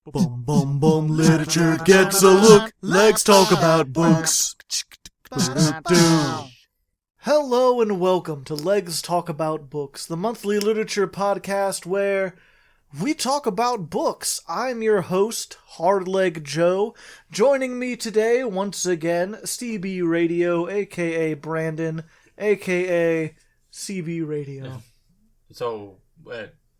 Bum bum bum, literature gets a look. Legs talk about books. Hello and welcome to Legs Talk About Books, the monthly literature podcast where we talk about books. I'm your host, Hardleg Joe. Joining me today, once again, CB Radio, aka Brandon, aka CB Radio.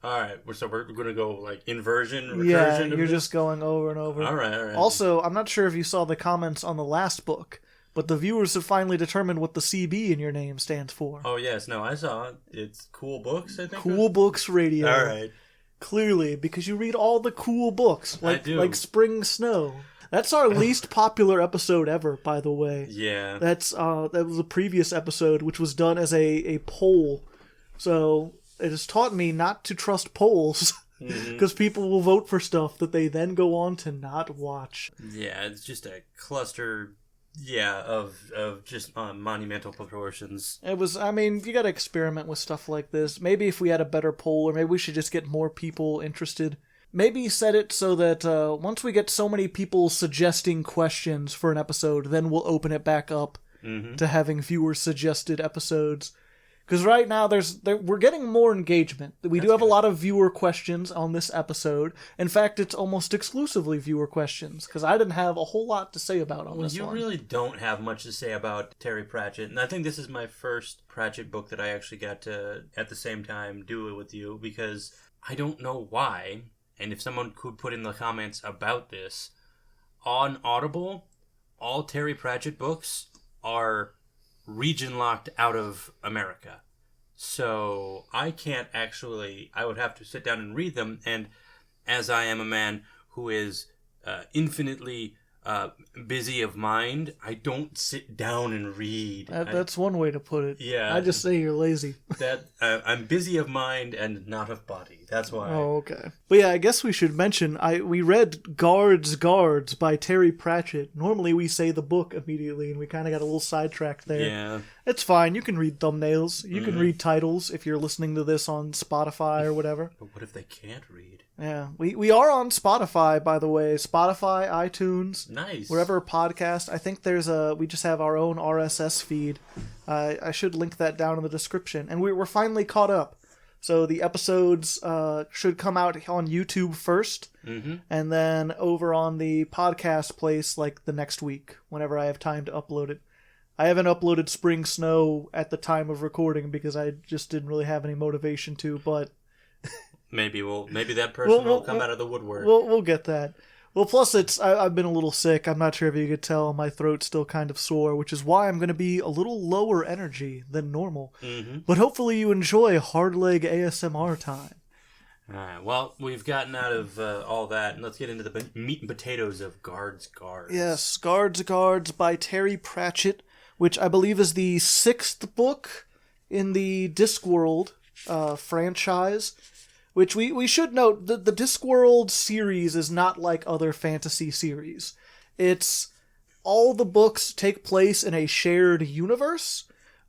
Alright, so we're going to go like inversion, recursion? Yeah, you're just going over and over. Alright. Also, I'm not sure if you saw the comments on the last book, but the viewers have finally determined what the CB in your name stands for. Oh, yes. No, I saw it. It's Cool Books, I think. Cool Books Radio. Alright. Clearly, because you read all the cool books. I do. Like Spring Snow. That's our least popular episode ever, by the way. Yeah. That was a previous episode, which was done as a poll. So it has taught me not to trust polls, because people will vote for stuff that they then go on to not watch. Yeah, it's just a cluster, of just monumental proportions. You gotta experiment with stuff like this. Maybe if we had a better poll, or maybe we should just get more people interested. Maybe set it so that once we get so many people suggesting questions for an episode, then we'll open it back up to having viewer suggested episodes. Because right now we're getting more engagement. We do have a lot of viewer questions on this episode. In fact, it's almost exclusively viewer questions, because I didn't have a whole lot to say about on this one. You really don't have much to say about Terry Pratchett, and I think this is my first Pratchett book that I actually got to, at the same time, do it with you, because I don't know why, and if someone could put in the comments about this, on Audible, all Terry Pratchett books are region locked out of America. So I would have to sit down and read them, and as I am a man who is infinitely busy of mind, I don't sit down and read. That's one way to put it. Yeah. I just say you're lazy. I'm busy of mind and not of body. That's why. Oh, okay. But yeah, I guess we should mention, we read Guards by Terry Pratchett. Normally we say the book immediately, and we kind of got a little sidetracked there. Yeah. It's fine. You can read thumbnails. You can read titles if you're listening to this on Spotify or whatever. But what if they can't read? Yeah. We are on Spotify, by the way. Spotify, iTunes. Nice. Wherever podcast. I think we just have our own RSS feed. I should link that down in the description. And we're finally caught up. So the episodes should come out on YouTube first, and then over on the podcast place like the next week, whenever I have time to upload it. I haven't uploaded Spring Snow at the time of recording because I just didn't really have any motivation to, but maybe that person will come out of the woodwork. We'll get that. Well, plus I've been a little sick. I'm not sure if you could tell. My throat's still kind of sore, which is why I'm going to be a little lower energy than normal. But hopefully you enjoy Hardleg ASMR time. All right. Well, we've gotten out of all that, and let's get into the meat and potatoes of Guards. Yes, Guards by Terry Pratchett, which I believe is the 6th book in the Discworld franchise. Which we should note, the Discworld series is not like other fantasy series. It's all the books take place in a shared universe,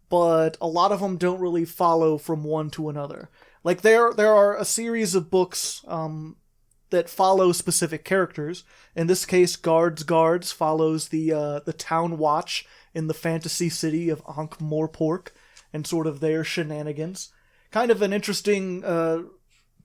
but a lot of them don't really follow from one to another. Like there are a series of books that follow specific characters. In this case, Guards follows the town watch in the fantasy city of Ankh-Morpork and sort of their shenanigans. Kind of an interesting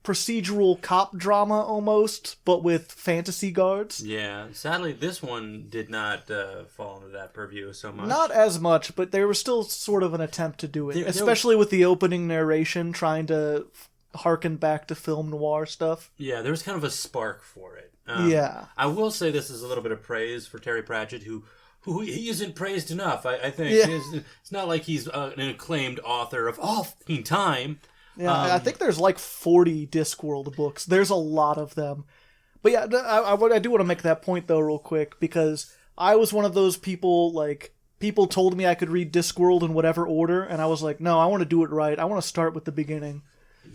procedural cop drama almost, but with fantasy guards. Yeah, sadly this one did not fall into that purview so much. Not as much, but there was still sort of an attempt to do it, especially with the opening narration trying to harken back to film noir stuff. Yeah, there was kind of a spark for it. Yeah. I will say this is a little bit of praise for Terry Pratchett, who he isn't praised enough, I think. Yeah. It's not like he's an acclaimed author of all time. Yeah, I think there's like 40 Discworld books. There's a lot of them. But yeah, I do want to make that point, though, real quick, because I was one of those people, people told me I could read Discworld in whatever order, and I was like, no, I want to do it right. I want to start with the beginning.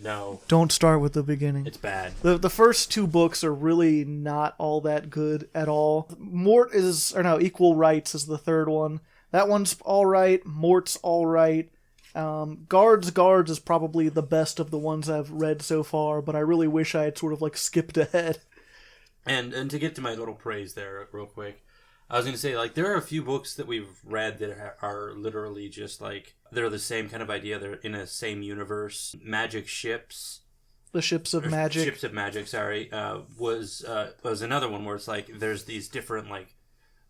No. Don't start with the beginning. It's bad. The first 2 books are really not all that good at all. Equal Rights is the third one. That one's all right. Mort's all right. Guards is probably the best of the ones I've read so far, but I really wish I had sort of skipped ahead. And to get to my little praise there real quick, I was going to say, like, there are a few books that we've read that are literally just, like, they're the same kind of idea. They're in a same universe. Magic Ships. The Ships of Magic. Ships of Magic, sorry, was another one where it's like, there's these different, like,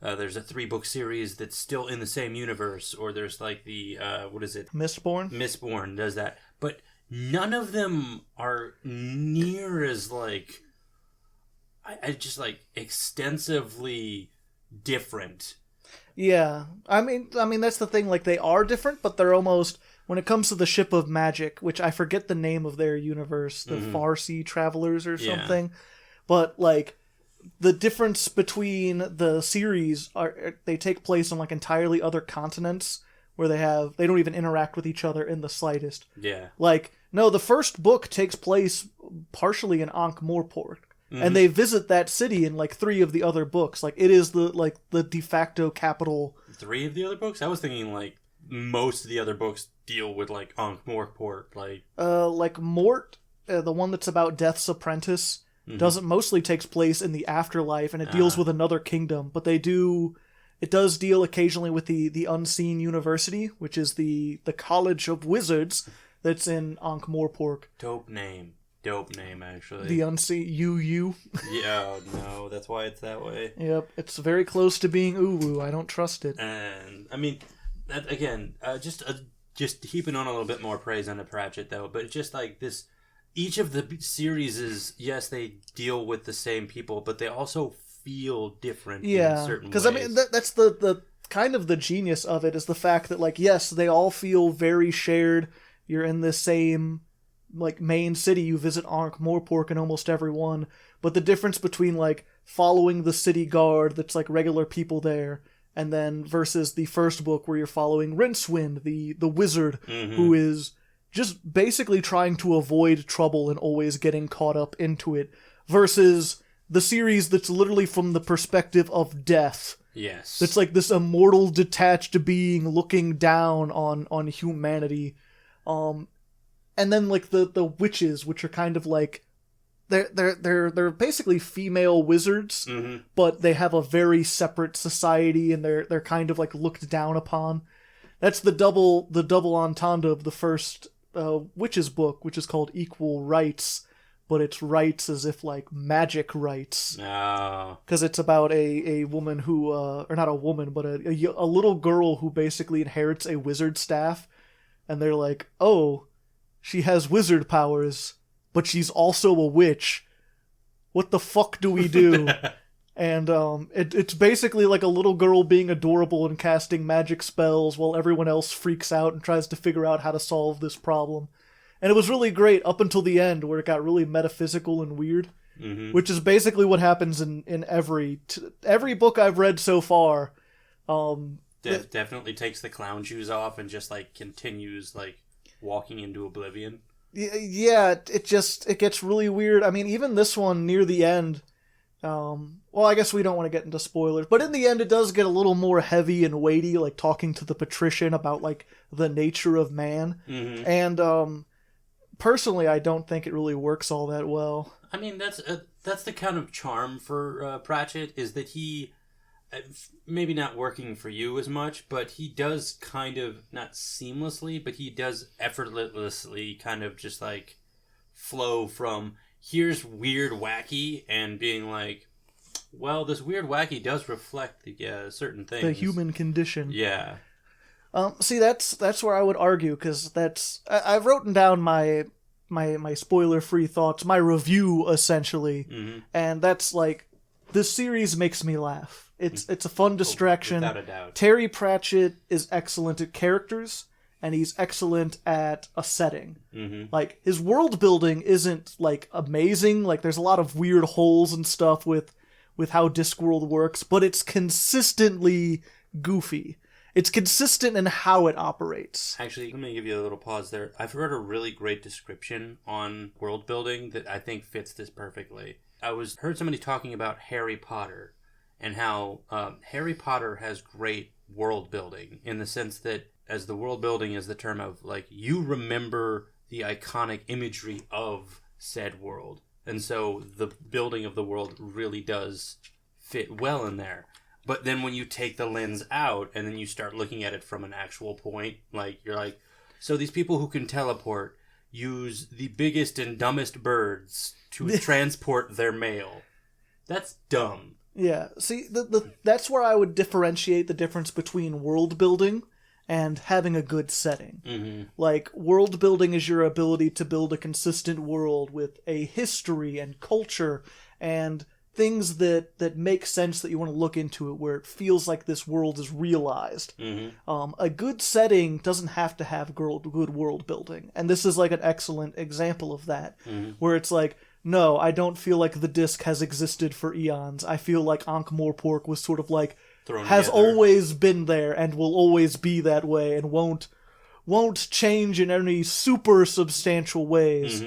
there's a 3-book series that's still in the same universe, or there's, like, the, what is it? Mistborn? Mistborn does that. But none of them are near as, like, I just, like, extensively different. Yeah. I mean that's the thing, like, they are different, but they're almost, when it comes to the Ship of Magic, which I forget the name of their universe, the Farsi Travelers or something, but, like, the difference between the series they take place on, like, entirely other continents where they don't even interact with each other in the slightest. Yeah. Like, no, the first book takes place partially in Ankh-Morpork. And they visit that city in, like, 3 of the other books. Like, it is the de facto capital. 3 of the other books? I was thinking, like, most of the other books deal with, like, Ankh-Morpork, like Mort, the one that's about Death's Apprentice, mostly takes place in the afterlife, and it deals with another kingdom. But it does deal occasionally with the Unseen University, which is the College of Wizards that's in Ankh-Morpork. Dope name, actually. The Unseen UU. Yeah, no, that's why it's that way. Yep, it's very close to being Uwu. I don't trust it. And I mean, that again, just heaping on a little bit more praise on the Pratchett though. But just like this, each of the series is, yes, they deal with the same people, but they also feel different in certain ways. Because I mean, that's the kind of the genius of it, is the fact that, like, yes, they all feel very shared. You're in this same, like, main city. You visit Ankh-Morpork in almost every one, but the difference between, like, following the city guard that's, like, regular people there, and then versus the first book where you're following Rincewind, the wizard, who is just basically trying to avoid trouble and always getting caught up into it, versus the series that's literally from the perspective of death. Yes. It's like this immortal, detached being looking down on humanity. And then, like, the witches, which are kind of like, they're basically female wizards, but they have a very separate society, and they're kind of, like, looked down upon. That's the double entendre of the first witches book, which is called Equal Rights, but it's rights as if, like, magic rights. Oh. Because it's about a woman who, or not a woman, but a little girl who basically inherits a wizard staff, and they're like, oh, she has wizard powers, but she's also a witch. What the fuck do we do? And it's basically like a little girl being adorable and casting magic spells while everyone else freaks out and tries to figure out how to solve this problem. And it was really great up until the end, where it got really metaphysical and weird, which is basically what happens in every book I've read so far. Definitely takes the clown shoes off and just, like, continues, like, walking into oblivion. Yeah, it gets really weird. I mean, even this one near the end, well, I guess we don't want to get into spoilers, but in the end it does get a little more heavy and weighty, like talking to the patrician about, like, the nature of man. And personally, I don't think it really works all that well. I mean, that's the kind of charm for Pratchett, is that he, maybe not working for you as much, but he does kind of, not seamlessly, but he does effortlessly kind of just, like, flow from, here's weird wacky, and being like, well, this weird wacky does reflect the certain things. The human condition. Yeah. See, that's where I would argue, because I've written down my spoiler-free thoughts, my review, essentially, and that's, like, this series makes me laugh. It's a fun distraction. Without a doubt. Terry Pratchett is excellent at characters, and he's excellent at a setting. Like, his world building isn't, like, amazing. Like, there's a lot of weird holes and stuff with how Discworld works, but it's consistently goofy. It's consistent in how it operates. Actually, let me give you a little pause there. I've heard a really great description on world building that I think fits this perfectly. Heard somebody talking about Harry Potter, and how Harry Potter has great world building, in the sense that, as the world building is the term of, like, you remember the iconic imagery of said world. And so the building of the world really does fit well in there. But then when you take the lens out and then you start looking at it from an actual point, like, you're like, so these people who can teleport use the biggest and dumbest birds to transport their mail. That's dumb. Yeah. See, that's where I would differentiate the difference between world building and having a good setting. Mm-hmm. Like, world building is your ability to build a consistent world with a history and culture and things that make sense that you want to look into it, where it feels like this world is realized. Mm-hmm. A good setting doesn't have to have good world building. And this is like an excellent example of that, where it's like, no, I don't feel like the disc has existed for eons. I feel like Ankh-Morpork was sort of like, has always been there and will always be that way and won't change in any super substantial ways.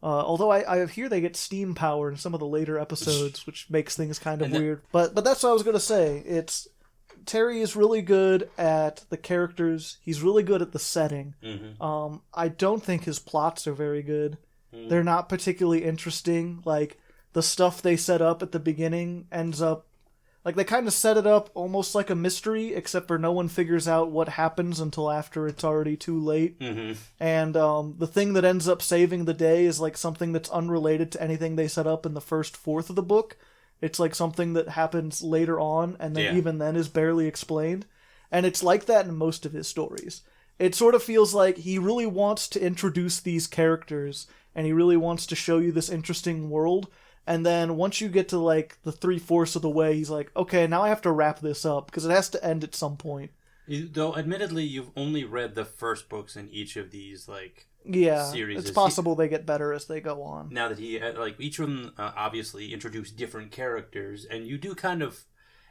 Although I hear they get steam power in some of the later episodes, which makes things kind of weird. But that's what I was going to say. Terry is really good at the characters. He's really good at the setting. I don't think his plots are very good. They're not particularly interesting. Like, the stuff they set up at the beginning ends up... Like, they kind of set it up almost like a mystery, except for no one figures out what happens until after it's already too late. And the thing that ends up saving the day is, like, something that's unrelated to anything they set up in the first fourth of the book. It's, like, something that happens later on, and then even then is barely explained. And it's like that in most of his stories. It sort of feels like he really wants to introduce these characters, and he really wants to show you this interesting world. And then once you get to, like, the 3/4 of the way, he's like, okay, now I have to wrap this up, because it has to end at some point. Though, admittedly, you've only read the first books in each of these, like, series. It's possible they get better as they go on. Now that each of them obviously introduce different characters, and you do kind of,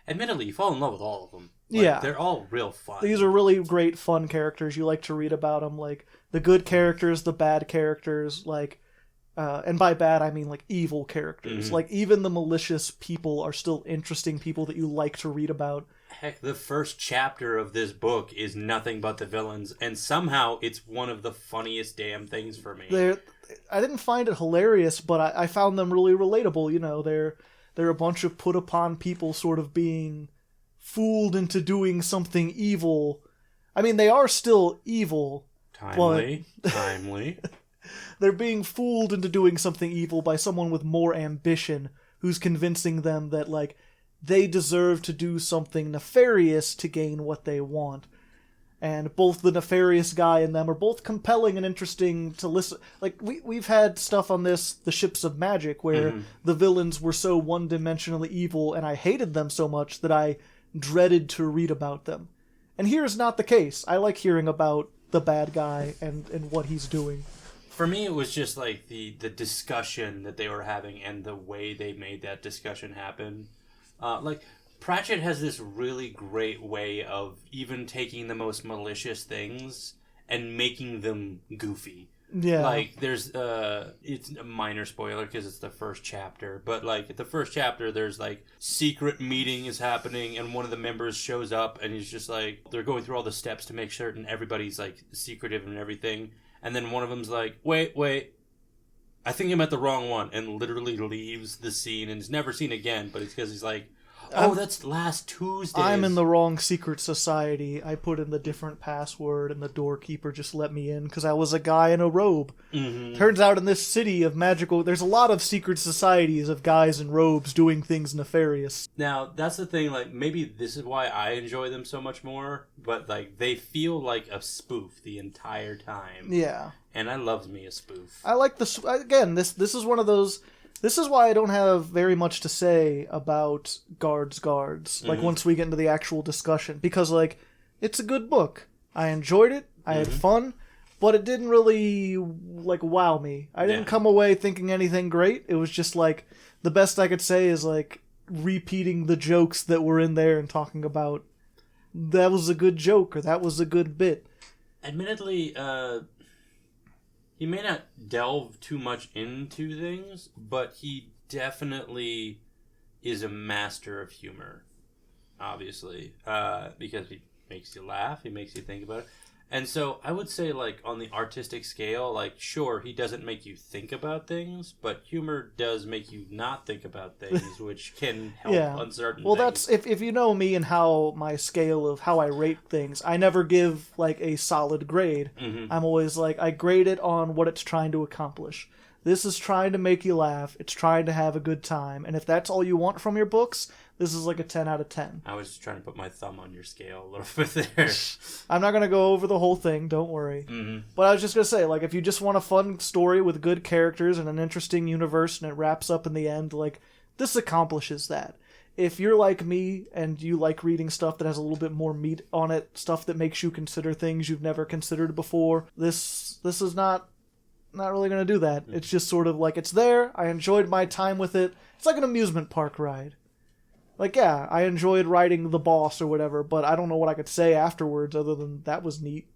admittedly, you fall in love with all of them. Like, they're all real fun. These are really great, fun characters. You like to read about them, like, the good characters, the bad characters, like... and by bad, I mean, like, evil characters. Like, even the malicious people are still interesting people that you like to read about. Heck, the first chapter of this book is nothing but the villains, and somehow it's one of the funniest damn things for me. I didn't find it hilarious, but I found them really relatable. You know, they're a bunch of put-upon people sort of being fooled into doing something evil. I mean, they are still evil. Timely. They're being fooled into doing something evil by someone with more ambition who's convincing them that, like, they deserve to do something nefarious to gain what they want. And both the nefarious guy and them are both compelling and interesting to listen. Like, we've had stuff on this, The Ships of Magic, where the villains were so one-dimensionally evil and I hated them so much that I dreaded to read about them. And here is not the case. I like hearing about the bad guy and what he's doing. For me, it was just, like, the discussion that they were having and the way they made that discussion happen. Like, Pratchett has this really great way of even taking the most malicious things and making them goofy. Yeah. Like, there's, it's a minor spoiler because it's the first chapter, but, like, at the first chapter, there's, like, secret meeting is happening, and one of the members shows up, and he's just, like, they're going through all the steps to make certain everybody's, like, secretive and everything. And then one of them's like, wait, I think I'm at the wrong one, and literally leaves the scene and is never seen again, but it's because he's like, that's last Tuesday. I'm in the wrong secret society. I put in the different password, and the doorkeeper just let me in because I was a guy in a robe. Turns out in this city of magical, there's a lot of secret societies of guys in robes doing things nefarious. Now, that's the thing, like, maybe this is why I enjoy them so much more, but, like, they feel like a spoof the entire time. Yeah. And I loves me a spoof. I like again, this is one of those... This is why I don't have very much to say about Guards. Like, once we get into the actual discussion. Because, like, it's a good book. I enjoyed it. I had fun. But it didn't really, like, wow me. I didn't come away thinking anything great. It was just, like, the best I could say is, like, repeating the jokes that were in there and talking about that was a good joke or that was a good bit. Admittedly, he may not delve too much into things, but he definitely is a master of humor, obviously, because he makes you laugh, he makes you think about it. And so I would say, like, on the artistic scale, like, sure, he doesn't make you think about things, but humor does make you not think about things, which can help uncertain well, things. that's if you know me and how my scale of how I rate things, I never give like a solid grade. Mm-hmm. I'm always like, I grade it on what it's trying to accomplish. This is trying to make you laugh. It's trying to have a good time. And if that's all you want from your books, this is like a 10 out of 10. I was just trying to put my thumb on your scale a little bit there. I'm not going to go over the whole thing, don't worry. Mm-hmm. But I was just going to say, like, if you just want a fun story with good characters and an interesting universe and it wraps up in the end, like, this accomplishes that. If you're like me and you like reading stuff that has a little bit more meat on it, stuff that makes you consider things you've never considered before, this is not really going to do that. It's just sort of like, it's there, I enjoyed my time with it. It's like an amusement park ride. Like, yeah, I enjoyed riding the boss or whatever, but I don't know what I could say afterwards other than that was neat.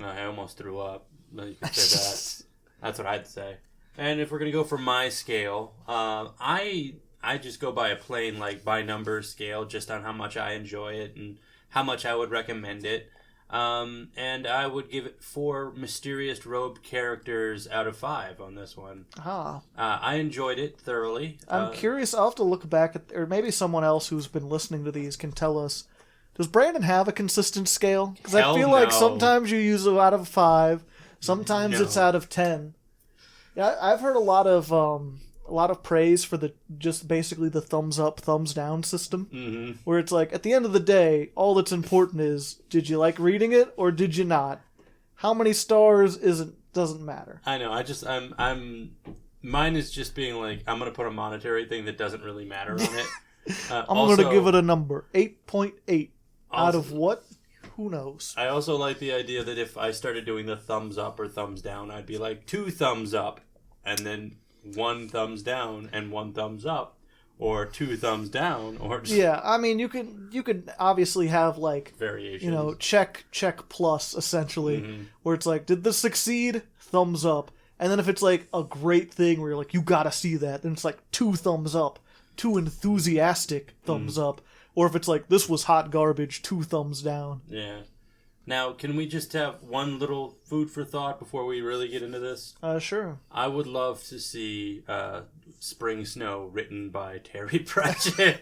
I almost threw up. You could say that. That's what I'd say. And if we're going to go for my scale, I just go by a plain, like, by number scale, just on how much I enjoy it and how much I would recommend it. And I would give it 4 mysterious robed characters out of 5 on this one. I enjoyed it thoroughly. I'm curious. I'll have to look back at, or maybe someone else who's been listening to these can tell us. Does Brandon have a consistent scale? Because I feel like sometimes you use it out of 5, sometimes it's out of 10. Yeah, I've heard a lot of praise for just basically the thumbs up, thumbs down system, where it's like, at the end of the day, all that's important is, did you like reading it or did you not? How many stars doesn't matter. I know. I'm mine is just being like, I'm gonna put a monetary thing that doesn't really matter on it. I'm gonna give it a number 8.8 out of what? Who knows? I also like the idea that if I started doing the thumbs up or thumbs down, I'd be like 2 thumbs up, and then 1 thumbs down and 1 thumbs up, or 2 thumbs down, or just yeah. I mean, you could obviously have like variations. Check plus essentially, where it's like, did this succeed? Thumbs up, and then if it's like a great thing where you're like, you gotta see that, then it's like 2 thumbs up, 2 enthusiastic thumbs up, or if it's like, this was hot garbage, 2 thumbs down. Yeah. Now, can we just have one little food for thought before we really get into this? Sure. I would love to see Spring Snow written by Terry Pratchett.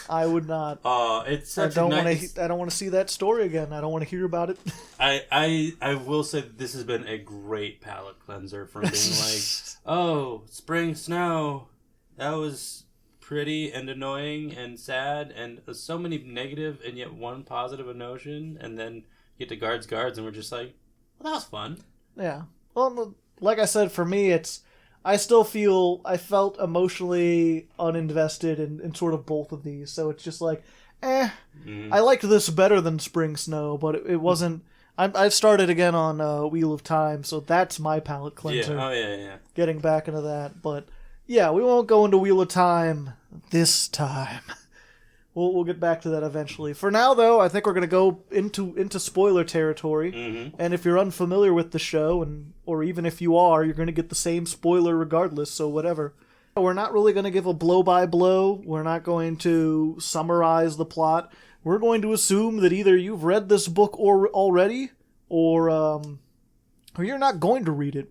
I would not. It's such a nice... I don't want to see that story again. I don't want to hear about it. I will say that this has been a great palate cleanser from being like, oh, Spring Snow, that was pretty and annoying and sad and so many negative and yet one positive emotion, and then get to guards and we're just like, well, that was fun. Yeah. Well, like I said, for me, I felt emotionally uninvested in sort of both of these, so it's just like, I liked this better than Spring Snow, but it wasn't. I've started again on Wheel of Time, so that's my palate cleanser. Yeah. Getting back into that, but yeah, we won't go into Wheel of Time this time. We'll get back to that eventually. For now, though, I think we're going to go into spoiler territory. And if you're unfamiliar with the show, or even if you are, you're going to get the same spoiler regardless, so whatever. We're not really going to give a blow-by-blow. We're not going to summarize the plot. We're going to assume that either you've read this book already, or you're not going to read it.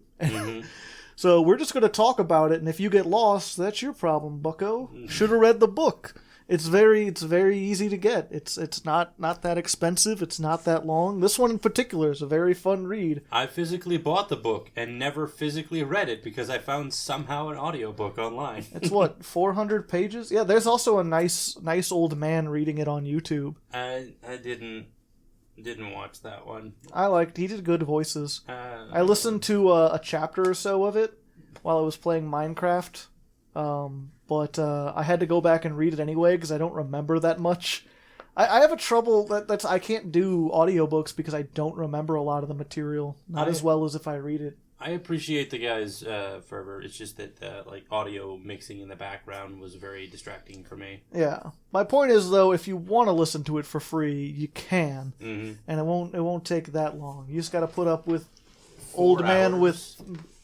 So we're just going to talk about it, and if you get lost, that's your problem, bucko. Should have read the book. It's very easy to get. It's not that expensive. It's not that long. This one in particular is a very fun read. I physically bought the book and never physically read it because I found somehow an audiobook online. It's what, 400 pages? Yeah, there's also a nice old man reading it on YouTube. I didn't watch that one. He did good voices. I listened to a chapter or so of it while I was playing Minecraft, but I had to go back and read it anyway because I don't remember that much. I have a trouble that's I can't do audiobooks because I don't remember a lot of the material, not as well as if I read it. I appreciate the guy's fervor. It's just that like audio mixing in the background was very distracting for me. Yeah, my point is though, if you want to listen to it for free, you can, and it won't take that long. You just got to put up with old man with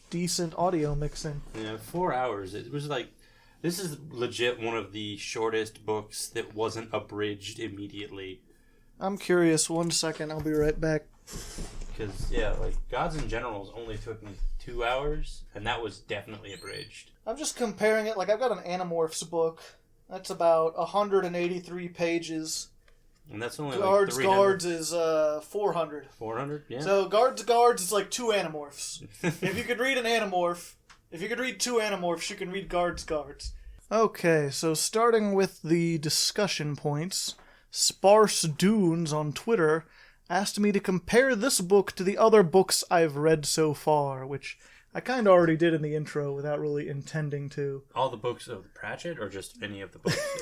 decent audio mixing. Yeah, 4 hours. It was like, this is legit one of the shortest books that wasn't abridged immediately. I'm curious. 1 second, I'll be right back. Because, yeah, like, Gods and Generals only took me 2 hours, and that was definitely abridged. I'm just comparing it. Like, I've got an Animorphs book. That's about 183 pages. And that's only Guards like 300. Guards is 400. 400? Yeah. So Guards is like 2 Animorphs. If you could read an Animorph, if you could read 2 Animorphs, you can read Guards. Okay, so starting with the discussion points, Sparse Dunes on Twitter asked me to compare this book to the other books I've read so far, which I kind of already did in the intro without really intending to. All the books of Pratchett, or just any of the books?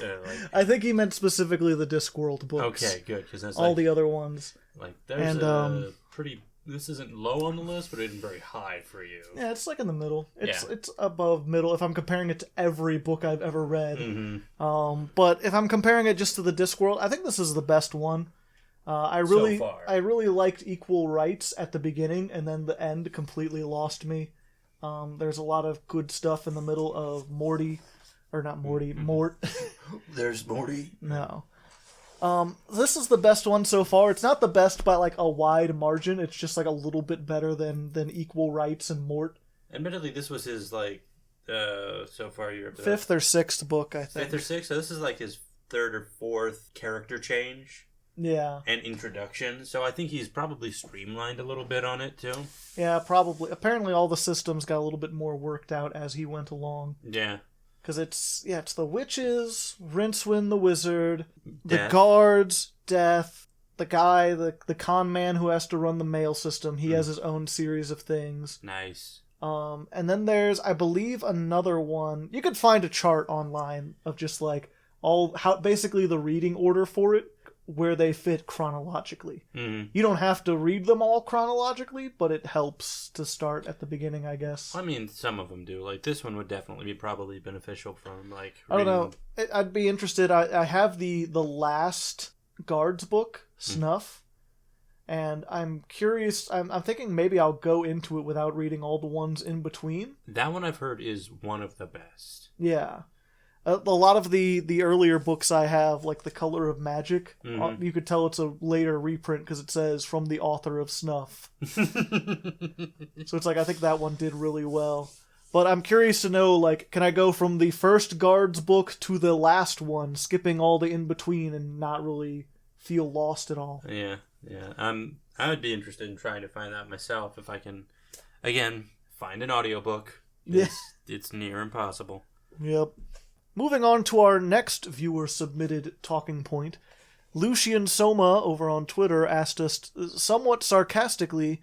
I think he meant specifically the Discworld books. Okay, good, because that's all the other ones. Like, there's a pretty. This isn't low on the list, but it isn't very high for you. Yeah, it's like in the middle. It's above middle if I'm comparing it to every book I've ever read. Mm-hmm. But if I'm comparing it just to the Discworld, I think this is the best one. I really liked Equal Rights at the beginning, and then the end completely lost me. There's a lot of good stuff in the middle of Morty, or not Morty, Mort. There's Morty. No. This is the best one so far. It's not the best by like a wide margin. It's just like a little bit better than Equal Rights and Mort. Admittedly, this was his like so far you're up to 5th or 6th book, I think. 5th or 6th. So this is like his 3rd or 4th character change. Yeah. And introduction. So I think he's probably streamlined a little bit on it too. Yeah, probably. Apparently, all the systems got a little bit more worked out as he went along. Yeah. Because it's the witches, Rincewind the wizard, the Death. guards, Death, the guy, the con man who has to run the mail system. He has his own series of things. Nice. And then there's, I believe, another one. You could find a chart online of just like basically the reading order for it, where they fit chronologically. Mm-hmm. You don't have to read them all chronologically, but it helps to start at the beginning, I guess. I mean, some of them do. Like, this one would definitely be probably beneficial from, like, I don't know. I'd be interested. I have the last Guards book, Snuff, and I'm curious. I'm thinking maybe I'll go into it without reading all the ones in between. That one I've heard is one of the best. Yeah. A lot of the earlier books I have, like The Color of Magic, you could tell it's a later reprint because it says from the author of Snuff. So it's like, I think that one did really well. But I'm curious to know, like, can I go from the first Guards book to the last one, skipping all the in-between and not really feel lost at all? Yeah. I would be interested in trying to find that myself if I can, again, find an audiobook. It's near impossible. Yep. Moving on to our next viewer-submitted talking point, Lucian Soma over on Twitter asked us, somewhat sarcastically,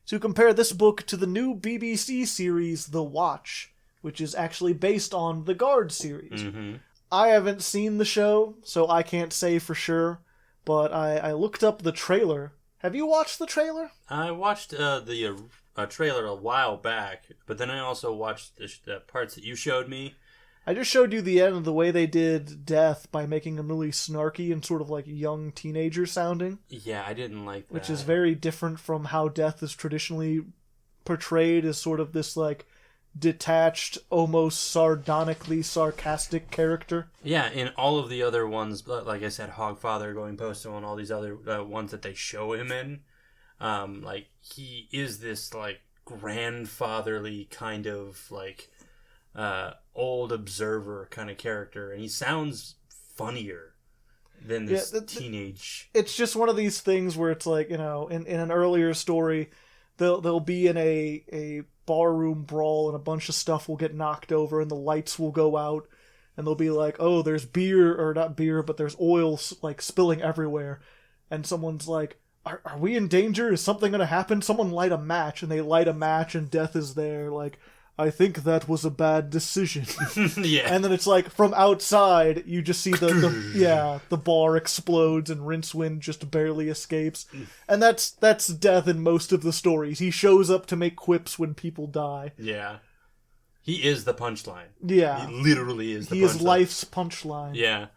to compare this book to the new BBC series The Watch, which is actually based on the Guard series. Mm-hmm. I haven't seen the show, so I can't say for sure, but I looked up the trailer. Have you watched the trailer? I watched the trailer a while back, but then I also watched the parts that you showed me. I just showed you the end of the way they did Death by making him really snarky and sort of like young teenager sounding. Yeah, I didn't like that. Which is very different from how Death is traditionally portrayed as sort of this like detached, almost sardonically sarcastic character. Yeah, in all of the other ones, like I said, Hogfather, Going Postal, and all these other ones that they show him in, like, he is this like grandfatherly kind of like old observer kind of character, and he sounds funnier than this teenage. It's just one of these things where it's like, you know, in an earlier story, they'll be in a barroom brawl and a bunch of stuff will get knocked over and the lights will go out and they'll be like, oh, there's beer, or not beer, but there's oil like spilling everywhere, and someone's like, are we in danger? Is something gonna happen? Someone light a match, and they light a match and Death is there like, I think that was a bad decision. Yeah. And then it's like, from outside, you just see the bar explodes and Rincewind just barely escapes. And that's Death in most of the stories. He shows up to make quips when people die. Yeah. He is the punchline. Yeah. He literally is the punchline. He is life's punchline. Yeah.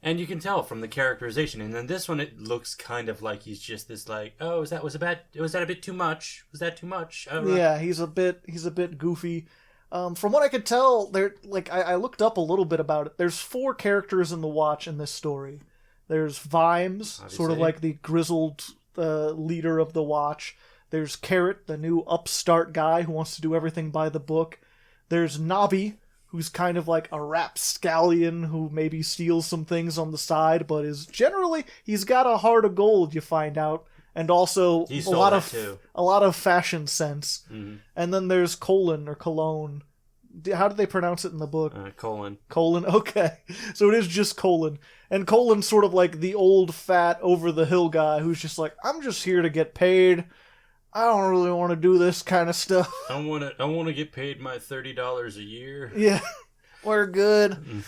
And you can tell from the characterization. And then this one, it looks kind of like he's just this like, oh, was that a bit too much? Was that too much? Yeah, he's a bit goofy. From what I could tell, I looked up a little bit about it. There's 4 characters in the Watch in this story. There's Vimes, Obviously. sort of like the grizzled the leader of the Watch. There's Carrot, the new upstart guy who wants to do everything by the book. There's Nobby, who's kind of like a rapscallion who maybe steals some things on the side, but is generally, he's got a heart of gold, you find out, and also a lot of fashion sense. Mm-hmm. And then there's Colin or Cologne. How did they pronounce it in the book? Colin. Colin, okay. So it is just Colin. And Colin's sort of like the old, fat, over-the-hill guy who's just like, I'm just here to get paid. I don't really want to do this kind of stuff. I want to get paid my $30 a year. Yeah, we're good.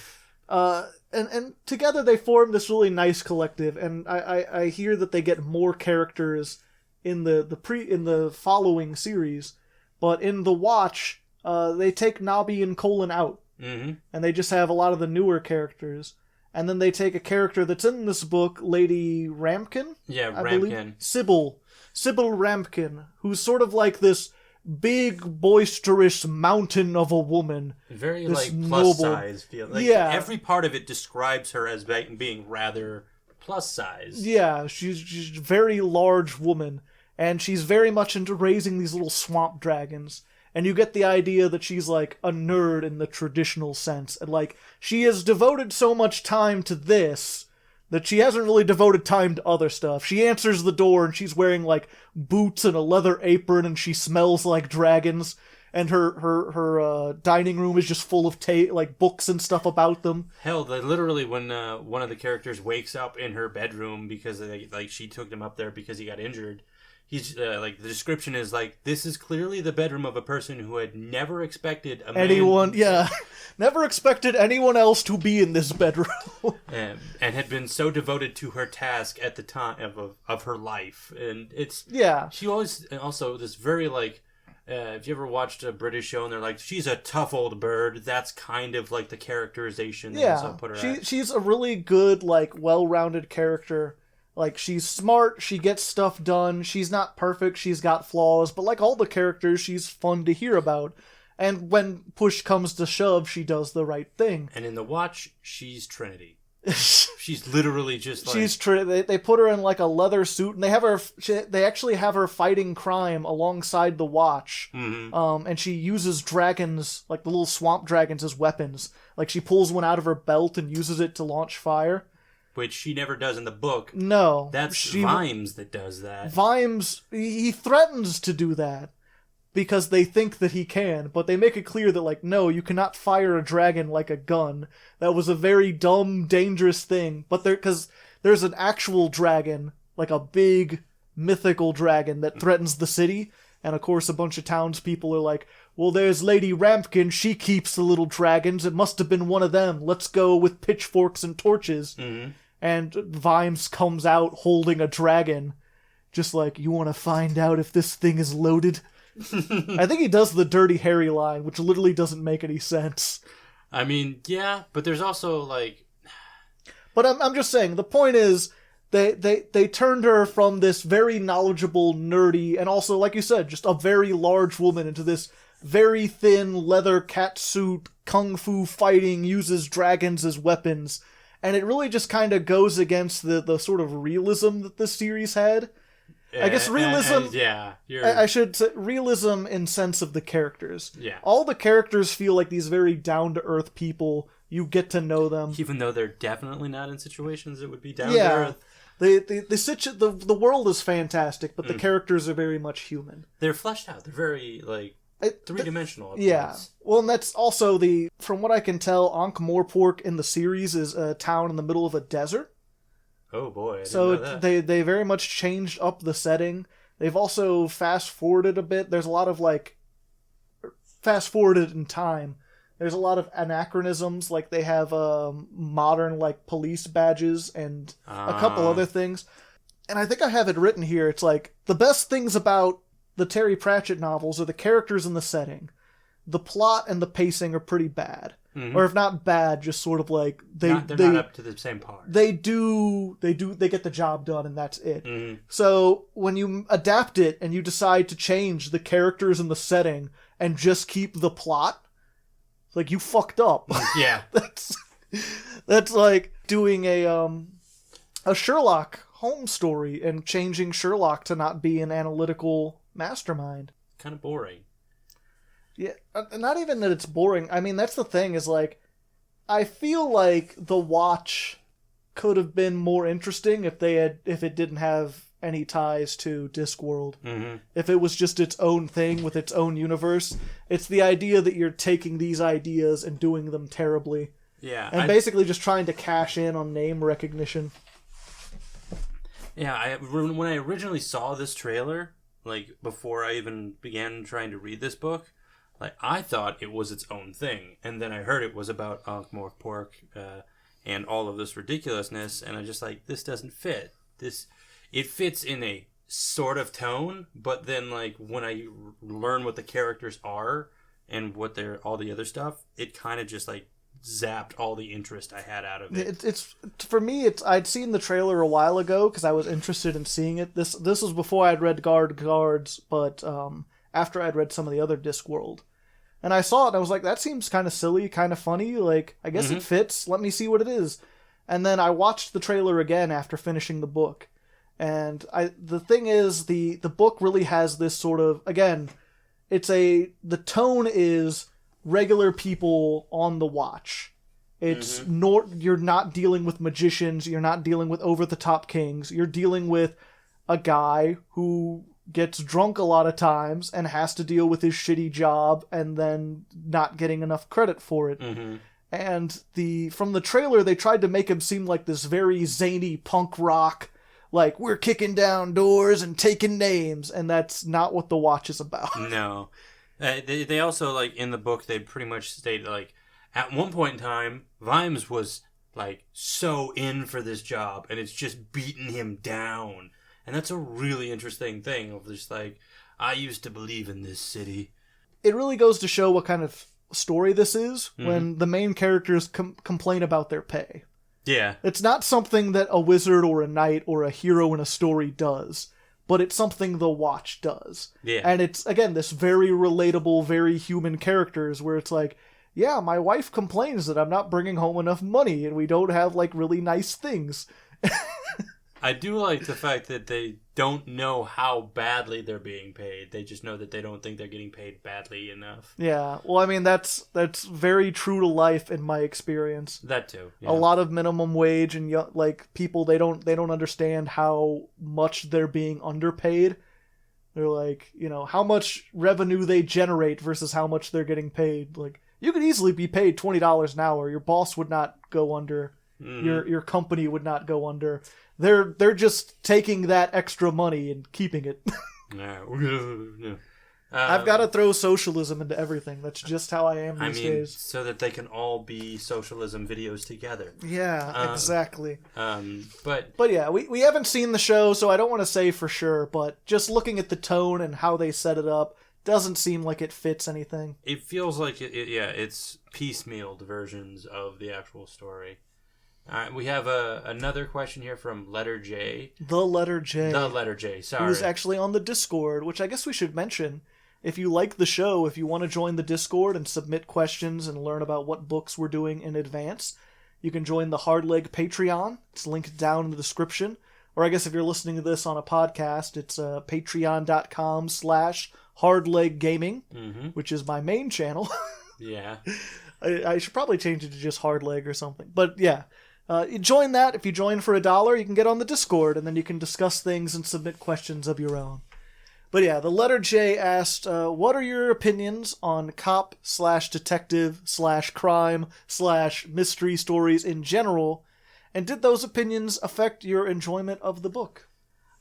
And together they form this really nice collective. And I hear that they get more characters in the following series, but in the Watch, they take Nobby and Colin out, and they just have a lot of the newer characters. And then they take a character that's in this book, Lady Rampkin. Yeah, Rampkin. Sybil Rampkin, who's sort of like this big, boisterous mountain of a woman. Very, like, plus-size feel. Like, yeah. Every part of it describes her as being rather plus-size. Yeah, she's a very large woman, and she's very much into raising these little swamp dragons. And you get the idea that she's, like, a nerd in the traditional sense. And, like, she has devoted so much time to this that she hasn't really devoted time to other stuff. She answers the door and she's wearing, like, boots and a leather apron and she smells like dragons. And her dining room is just full of books and stuff about them. Hell, literally when one of the characters wakes up in her bedroom because she took him up there because he got injured, he's the description is like, this is clearly the bedroom of a person who had never expected never expected anyone else to be in this bedroom. and had been so devoted to her task at the time of her life. And she always, also this very if you ever watched a British show and they're like, she's a tough old bird, that's kind of like the characterization that put her at. She's a really good, well-rounded character. Like, she's smart, she gets stuff done, she's not perfect, she's got flaws, but like all the characters, she's fun to hear about. And when push comes to shove, she does the right thing. And in the Watch, she's Trinity. She's literally just like... She's they put her in like a leather suit, and they actually have her fighting crime alongside the Watch. Mm-hmm. And she uses dragons, like the little swamp dragons, as weapons. Like, she pulls one out of her belt and uses it to launch fire. Which she never does in the book. No. That's Vimes that does that. Vimes, he threatens to do that because they think that he can, but they make it clear that, no, you cannot fire a dragon like a gun. That was a very dumb, dangerous thing. But because there's an actual dragon, like a big, mythical dragon that threatens the city, and of course a bunch of townspeople are like, well, there's Lady Rampkin, she keeps the little dragons, it must have been one of them, let's go with pitchforks and torches. Mm-hmm. And Vimes comes out holding a dragon, just like, you want to find out if this thing is loaded? I think he does the Dirty Harry line, which literally doesn't make any sense. I mean, yeah, but there's also, But I'm just saying, the point is, they turned her from this very knowledgeable, nerdy, and also, like you said, just a very large woman into this very thin leather catsuit, kung fu fighting, uses dragons as weapons. And it really just kind of goes against the sort of realism that this series had. I guess realism... I should say realism in sense of the characters. Yeah. All the characters feel like these very down-to-earth people. You get to know them. Even though they're definitely not in situations that would be down-to-earth. The world is fantastic, but the characters are very much human. They're fleshed out. They're very, three-dimensional. Yeah. Well, and that's also from what I can tell, Ankh-Morpork in the series is a town in the middle of a desert. Oh boy, I didn't know that. They very much changed up the setting. They've also fast-forwarded a bit. There's a lot of, fast-forwarded in time. There's a lot of anachronisms, like they have modern, police badges and a couple other things. And I think I have it written here. It's the best things about the Terry Pratchett novels are the characters and the setting. The plot and the pacing are pretty bad. Mm-hmm. Or if not bad, just sort of they're not up to the same par. They get the job done and that's it. Mm-hmm. So when you adapt it and you decide to change the characters and the setting and just keep the plot, you fucked up. Yeah. That's like doing a Sherlock Holmes story and changing Sherlock to not be an analytical mastermind. Kind of boring. Yeah, not even that it's boring. I mean, that's the thing is, like, I feel like The Watch could have been more interesting if it didn't have any ties to Discworld. Mm-hmm. If it was just its own thing with its own universe. It's the idea that you're taking these ideas and doing them terribly. Yeah. And basically just trying to cash in on name recognition. Yeah, when I originally saw this trailer, like, before I even began trying to read this book, like, I thought it was its own thing. And then I heard it was about Ankh-Morpork, and all of this ridiculousness, and I'm just like, this doesn't fit. It fits in a sort of tone, but then, like, when I learn what the characters are and what all the other stuff, it kind of just, like, zapped all the interest I had out of it. It's for me. I'd seen the trailer a while ago because I was interested in seeing it. This was before I'd read Guards, but after I'd read some of the other Discworld, and I saw it and I was like, that seems kind of silly, kind of funny. Like, I guess it fits. Let me see what it is. And then I watched the trailer again after finishing the book, and the thing is, the book really has this sort of, again, the tone is regular people on the watch. It's you're not dealing with magicians, you're not dealing with over-the-top kings, you're dealing with a guy who gets drunk a lot of times and has to deal with his shitty job and then not getting enough credit for it. Mm-hmm. And from the trailer, they tried to make him seem like this very zany punk rock, like, we're kicking down doors and taking names, and that's not what The Watch is about. No. They also, like, in the book, they pretty much stated, like, at one point in time, Vimes was, like, so in for this job, and it's just beating him down. And that's a really interesting thing of just, like, I used to believe in this city. It really goes to show what kind of story this is when the main characters complain about their pay. Yeah. It's not something that a wizard or a knight or a hero in a story does, but it's something The Watch does. Yeah. And it's, again, this very relatable, very human characters where it's like, yeah, my wife complains that I'm not bringing home enough money and we don't have, like, really nice things. I do like the fact that they don't know how badly they're being paid. They just know that they don't think they're getting paid badly enough. Yeah, well, I mean, that's very true to life in my experience. That too. Yeah. A lot of minimum wage and, like, people, they don't understand how much they're being underpaid. They're like, you know, how much revenue they generate versus how much they're getting paid. Like, you could easily be paid $20 an hour. Your boss would not go under. Your company would not go under. They're just taking that extra money and keeping it. No. I've got to throw socialism into everything. That's just how I am these days. So that they can all be socialism videos together. Yeah, exactly. But yeah, we haven't seen the show, so I don't want to say for sure, but just looking at the tone and how they set it up, doesn't seem like it fits anything. It feels like it's piecemealed versions of the actual story. All right, we have another question here from Letter J. The Letter J, sorry. Who's actually on the Discord, which I guess we should mention. If you like the show, if you want to join the Discord and submit questions and learn about what books we're doing in advance, you can join the Hardleg Patreon. It's linked down in the description. Or I guess if you're listening to this on a podcast, it's patreon.com/hardleggaming, which is my main channel. Yeah. I should probably change it to just Hardleg or something. But yeah. You join that. If you join for $1, you can get on the Discord, and then you can discuss things and submit questions of your own. But yeah, the Letter J asked, what are your opinions on cop/detective/crime/mystery stories in general, and did those opinions affect your enjoyment of the book?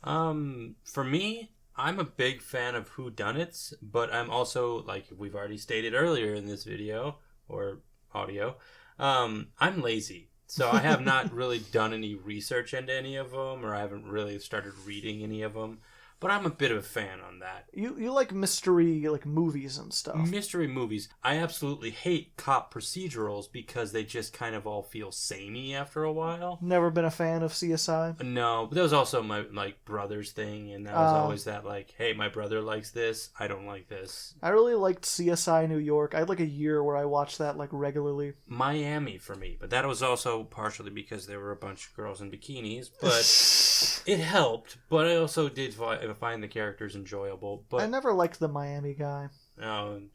For me, I'm a big fan of whodunits, but I'm also, like we've already stated earlier in this video, or audio, I'm lazy. So I have not really done any research into any of them, or I haven't really started reading any of them. But I'm a bit of a fan on that. You like mystery, like, movies and stuff. Mystery movies. I absolutely hate cop procedurals because they just kind of all feel samey after a while. Never been a fan of CSI? No, but that was also my, like, brother's thing, and that was always that, like, hey, my brother likes this, I don't like this. I really liked CSI New York. I had, like, a year where I watched that, like, regularly. Miami for me, but that was also partially because there were a bunch of girls in bikinis, but It helped, but I also did find the characters enjoyable. But I never liked the Miami guy.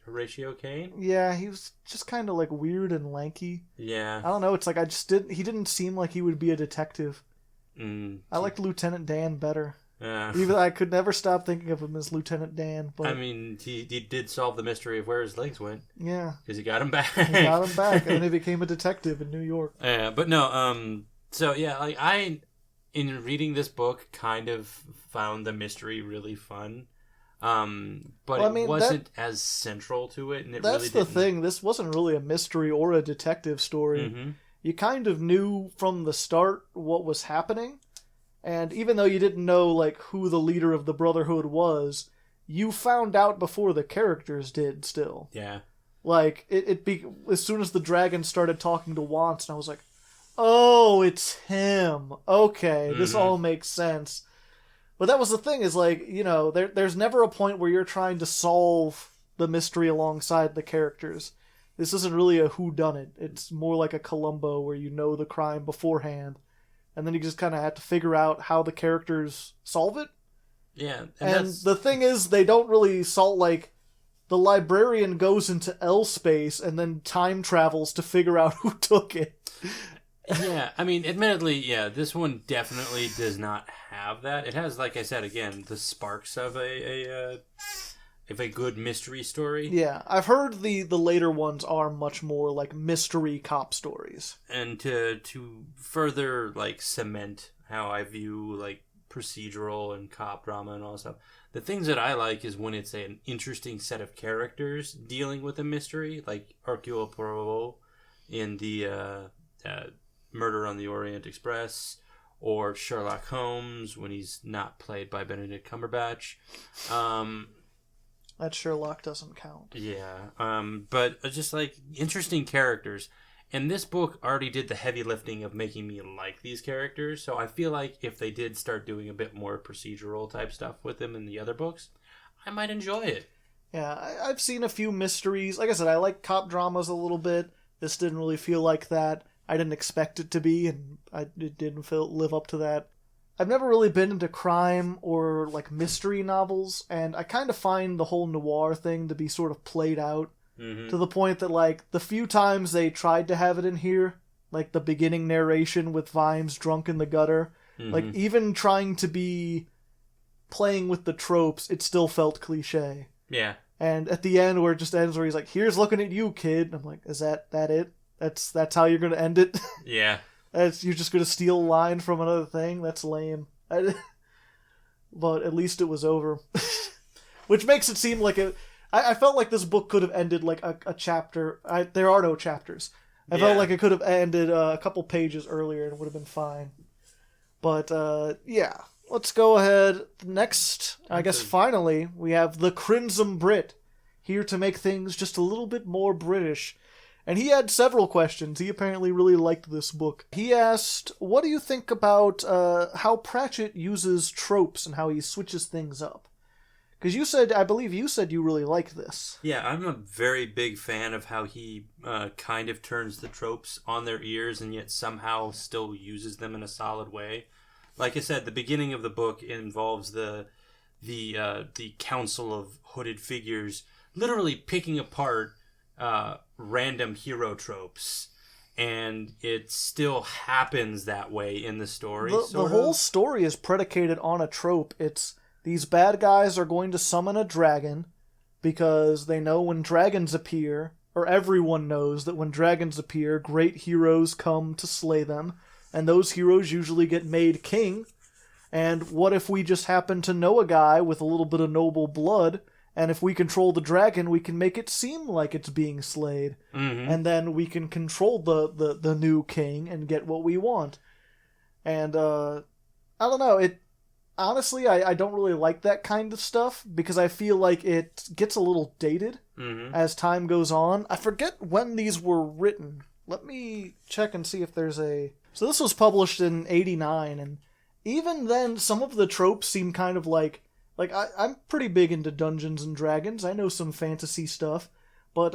Horatio Caine? Yeah, he was just kind of like weird and lanky. Yeah. I don't know, it's like he didn't seem like he would be a detective. I liked Lieutenant Dan better. Even I could never stop thinking of him as Lieutenant Dan. But I mean, he did solve the mystery of where his legs went. Yeah. Because he got him back. He got him back, and then he became a detective in New York. Yeah, but no, so yeah, like in reading this book, kind of found the mystery really fun. But it wasn't as central to it, and it that's really the thing. This wasn't really a mystery or a detective story. Mm-hmm. You kind of knew from the start what was happening, and even though you didn't know like who the leader of the Brotherhood was, you found out before the characters did. Still, yeah. Like as soon as the dragon started talking to Wants, and I was like, "Oh, it's him. Okay, this all makes sense." But that was the thing, is like, you know, there's never a point where you're trying to solve the mystery alongside the characters. This isn't really a whodunit. It's more like a Columbo where you know the crime beforehand, and then you just kind of have to figure out how the characters solve it. Yeah. And the thing is, they don't really solve, like, the librarian goes into L space and then time travels to figure out who took it. Yeah, I mean, admittedly, yeah, this one definitely does not have that. It has, like I said, again, the sparks of a good mystery story. Yeah, I've heard the later ones are much more like mystery cop stories. And to further like cement how I view like procedural and cop drama and all that stuff, the things that I like is when it's an interesting set of characters dealing with a mystery, like Hercule Poirot in the Murder on the Orient Express, or Sherlock Holmes when he's not played by Benedict Cumberbatch. That Sherlock doesn't count. Yeah, but just like interesting characters. And this book already did the heavy lifting of making me like these characters, so I feel like if they did start doing a bit more procedural type stuff with them in the other books, I might enjoy it. Yeah, I've seen a few mysteries. Like I said, I like cop dramas a little bit. This didn't really feel like that. I didn't expect it to be, and it didn't live up to that. I've never really been into crime or like mystery novels, and I kind of find the whole noir thing to be sort of played out to the point that like the few times they tried to have it in here, like the beginning narration with Vimes drunk in the gutter, like even trying to be playing with the tropes, it still felt cliche. Yeah. And at the end where it just ends where he's like, "Here's looking at you, kid." I'm like, is that it? That's how you're gonna end it? Yeah. You're just gonna steal a line from another thing? That's lame. But at least it was over. Which makes it seem like I felt like this book could have ended like a chapter. There are no chapters. I felt like it could have ended a couple pages earlier and it would have been fine. But yeah. Let's go ahead. Next, I guess finally, we have the Crimson Brit, here to make things just a little bit more British. And he had several questions. He apparently really liked this book. He asked, what do you think about how Pratchett uses tropes and how he switches things up? Because I believe you said you really like this. Yeah, I'm a very big fan of how he kind of turns the tropes on their ears and yet somehow still uses them in a solid way. Like I said, the beginning of the book involves the council of hooded figures literally picking apart random hero tropes, and it still happens that way in the story. The whole story is predicated on a trope. It's these bad guys are going to summon a dragon because they know when dragons appear, or everyone knows that when dragons appear, great heroes come to slay them, and those heroes usually get made king. And what if we just happen to know a guy with a little bit of noble blood, and if we control the dragon, we can make it seem like it's being slayed. And then we can control the new king and get what we want. And, I don't know, honestly, I don't really like that kind of stuff, because I feel like it gets a little dated as time goes on. I forget when these were written. Let me check and see if there's So this was published in 1989, and even then, some of the tropes seem kind of like I'm pretty big into Dungeons and Dragons. I know some fantasy stuff, but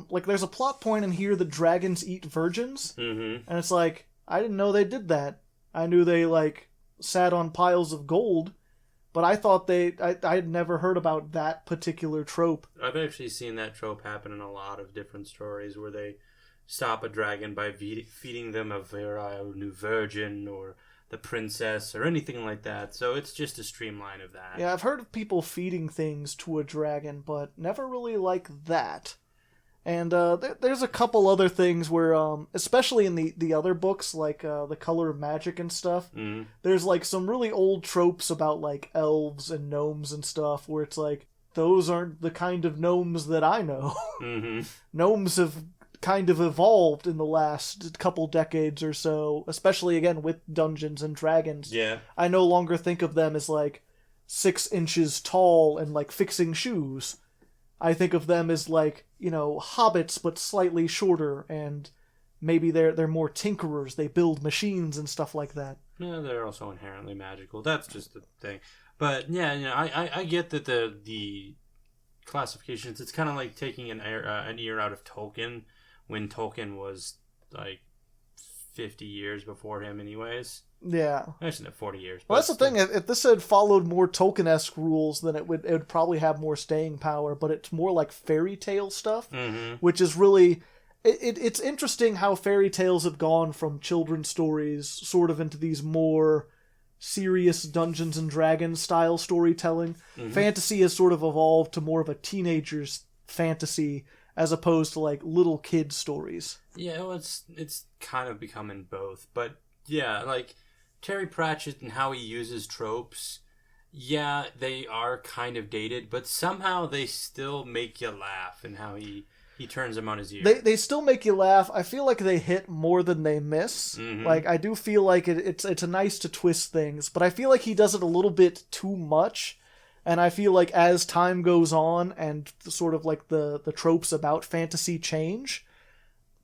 like there's a plot point in here that dragons eat virgins, and it's like I didn't know they did that. I knew they like sat on piles of gold, but I thought I had never heard about that particular trope. I've actually seen that trope happen in a lot of different stories where they stop a dragon by feeding them a virile new virgin or the princess or anything like that. So it's just a streamline of that. Yeah, I've heard of people feeding things to a dragon, but never really like that. And there's a couple other things where, especially in the other books, like The Color of Magic and stuff, there's like some really old tropes about like elves and gnomes and stuff, where it's like, those aren't the kind of gnomes that I know. Gnomes have kind of evolved in the last couple decades or so, especially again with Dungeons and Dragons. Yeah. I no longer think of them as like 6 inches tall and like fixing shoes. I think of them as like, hobbits but slightly shorter, and maybe they're more tinkerers. They build machines and stuff like that. Yeah, they're also inherently magical. That's just the thing. But yeah, I get that the classifications. It's kind of like taking an ear out of Tolkien when Tolkien was like 50 years before him, anyways. Yeah. Actually, 40 years. Well, that's the thing. If this had followed more Tolkien-esque rules, then it would probably have more staying power, but it's more like fairy tale stuff, which is really... It's interesting how fairy tales have gone from children's stories sort of into these more serious Dungeons and Dragons style storytelling. Fantasy has sort of evolved to more of a teenager's fantasy as opposed to like little kid stories. Yeah, well, it's kind of becoming both, but yeah, like Terry Pratchett and how he uses tropes, yeah, they are kind of dated, but somehow they still make you laugh in how he turns them on his ear. They still make you laugh. I feel like they hit more than they miss. Like, I do feel like it's a nice to twist things, but I feel like he does it a little bit too much. And I feel like as time goes on and sort of like the tropes about fantasy change,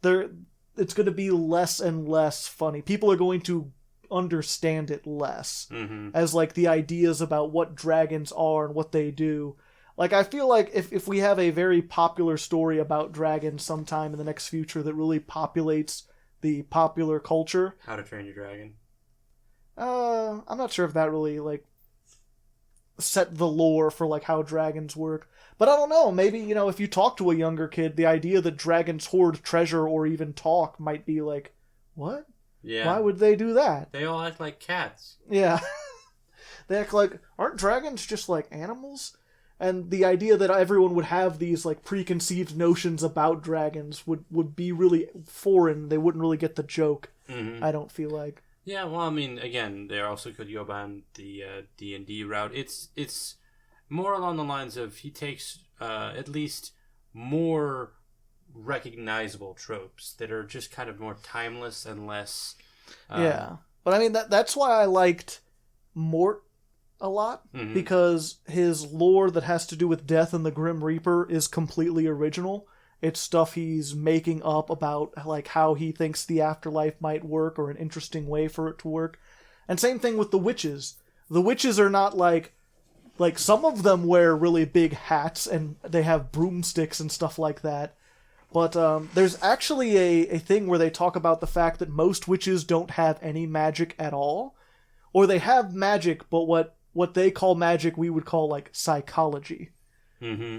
it's going to be less and less funny. People are going to understand it less as like the ideas about what dragons are and what they do. Like, I feel like if we have a very popular story about dragons sometime in the next future that really populates the popular culture... How to Train Your Dragon? I'm not sure if that really, like, set the lore for, like, how dragons work. But I don't know, maybe, if you talk to a younger kid, the idea that dragons hoard treasure or even talk might be like, what? Yeah. Why would they do that? They all act like cats. Yeah. They act like, aren't dragons just like animals? And the idea that everyone would have these like preconceived notions about dragons would be really foreign. They wouldn't really get the joke, I don't feel like. Yeah, well, I mean, again, they also could go down the D&D route. It's more along the lines of he takes at least more recognizable tropes that are just kind of more timeless and less... yeah, but I mean, that's why I liked Mort a lot, because his lore that has to do with death and the Grim Reaper is completely original. It's stuff he's making up about like how he thinks the afterlife might work or an interesting way for it to work. And same thing with the witches. The witches are not like some of them wear really big hats and they have broomsticks and stuff like that. But there's actually a thing where they talk about the fact that most witches don't have any magic at all. Or they have magic, but what they call magic we would call like psychology.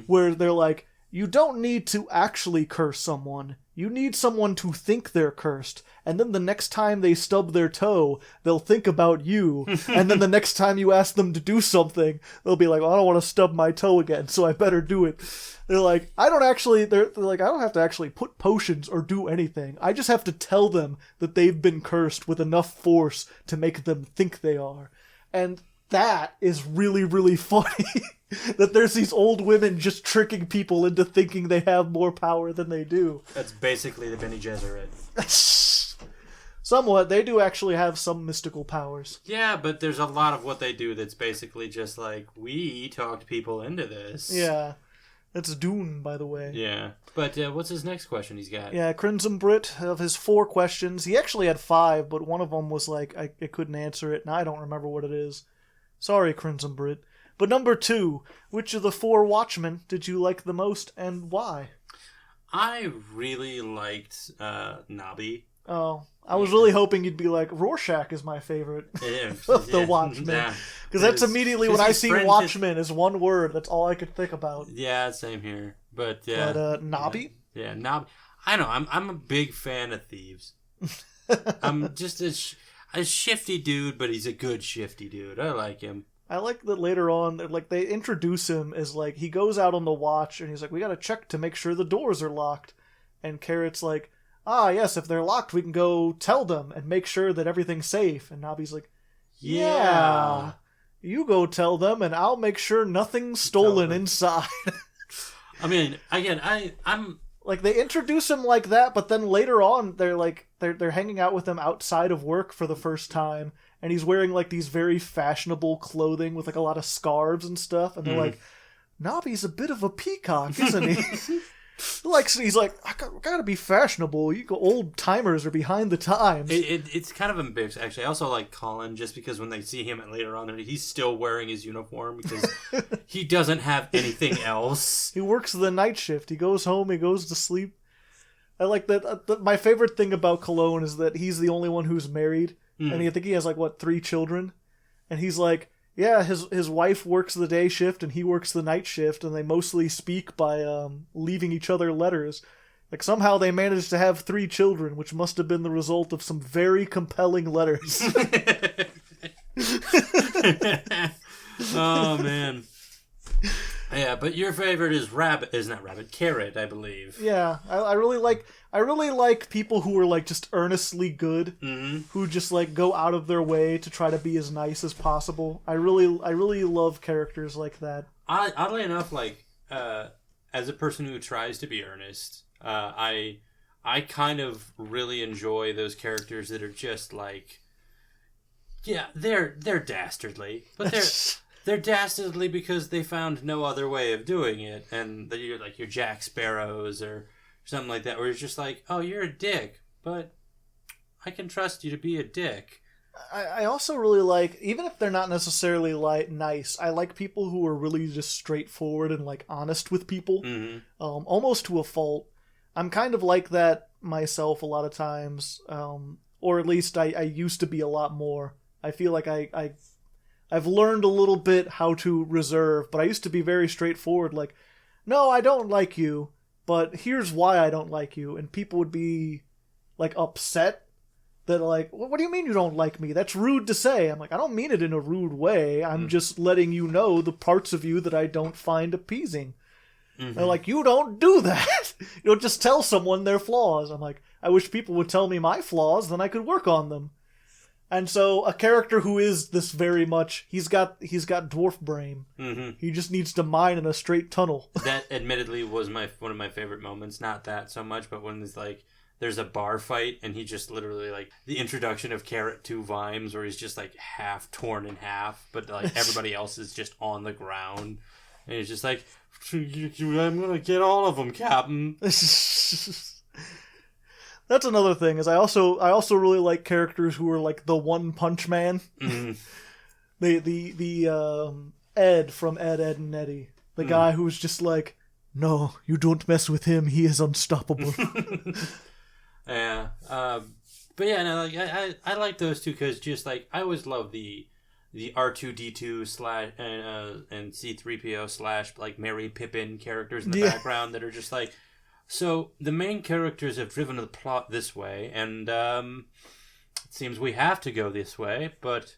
Where they're like, you don't need to actually curse someone. You need someone to think they're cursed. And then the next time they stub their toe, they'll think about you. And then the next time you ask them to do something, they'll be like, well, I don't want to stub my toe again, so I better do it. They're like, they're like, I don't have to actually put potions or do anything. I just have to tell them that they've been cursed with enough force to make them think they are. And that is really, really funny. That there's these old women just tricking people into thinking they have more power than they do. That's basically the Bene Gesserit. Somewhat. They do actually have some mystical powers. Yeah, but there's a lot of what they do that's basically just like, we talked people into this. Yeah. That's Dune, by the way. Yeah. But what's his next question he's got? Yeah, Crimson Brit, of his 4 questions, he actually had 5, but one of them was like, I couldn't answer it, and I don't remember what it is. Sorry, Crimson Brit. But number 2, which of the 4 Watchmen did you like the most, and why? I really liked Nobby. Oh, I was really hoping you'd be like, Rorschach is my favorite of the Watchmen. Because that's immediately when I see Watchmen is one word. That's all I could think about. Yeah, same here. But yeah. But Nobby? Yeah, Nobby. I know, I'm a big fan of Thieves. I'm just a shifty dude, but he's a good shifty dude. I like him. I like that later on, like, they introduce him as, like, he goes out on the watch, and he's like, we gotta check to make sure the doors are locked. And Carrot's like, yes, if they're locked, we can go tell them and make sure that everything's safe. And Nobby's like, yeah, you go tell them, and I'll make sure nothing's stolen inside. I mean, again, I'm... Like, they introduce him like that, but then later on, they're hanging out with him outside of work for the first time, and he's wearing, like, these very fashionable clothing with, like, a lot of scarves and stuff, and they're like, Nobby's a bit of a peacock, isn't he? He's like, I gotta be fashionable. You go, old timers are behind the times. It's kind of embarrassing, actually. I also like Colin just because when they see him later on, he's still wearing his uniform because he doesn't have anything else. He works the night shift. He goes home. He goes to sleep. I like that. My favorite thing about Cologne is that he's the only one who's married, and I think he has 3 children, and he's like. Yeah, his wife works the day shift and he works the night shift, and they mostly speak by leaving each other letters. Like, somehow they managed to have 3 children, which must have been the result of some very compelling letters. Oh, man. Yeah, but your favorite is Carrot, I believe. Yeah, I really like people who are, like, just earnestly good, who just, like, go out of their way to try to be as nice as possible. I really love characters like that. Oddly enough, like, as a person who tries to be earnest, I kind of really enjoy those characters that are just, like, yeah, they're dastardly, but they're dastardly because they found no other way of doing it, and you're like your Jack Sparrows or something like that, where it's just like, oh, you're a dick, but I can trust you to be a dick. I also really like, even if they're not necessarily like nice, I like people who are really just straightforward and like honest with people, almost to a fault. I'm kind of like that myself a lot of times, or at least I used to be a lot more. I feel like I've learned a little bit how to reserve, but I used to be very straightforward, like, no, I don't like you, but here's why I don't like you, and people would be, like, upset that, like, what do you mean you don't like me? That's rude to say. I'm like, I don't mean it in a rude way. I'm just letting you know the parts of you that I don't find appeasing. They're like, you don't do that. You don't just tell someone their flaws. I'm like, I wish people would tell me my flaws, then I could work on them. And so a character who is this very much, he's got dwarf brain. He just needs to mine in a straight tunnel. That admittedly was one of my favorite moments. Not that so much, but when there's a bar fight and he just literally, like, the introduction of Carrot to Vimes where he's just like half torn in half, but like everybody else is just on the ground. And he's just like, I'm gonna get all of them, Captain. That's another thing, is I also really like characters who are like the One Punch Man. The Ed from Ed, Edd n Eddy. The guy who's just like, no, you don't mess with him, he is unstoppable. Yeah. But yeah, no, like, I like those two because just like, I always love the R2-D2 and C-3PO / like Mary Pippin characters in the background that are just like, so the main characters have driven the plot this way, and it seems we have to go this way, but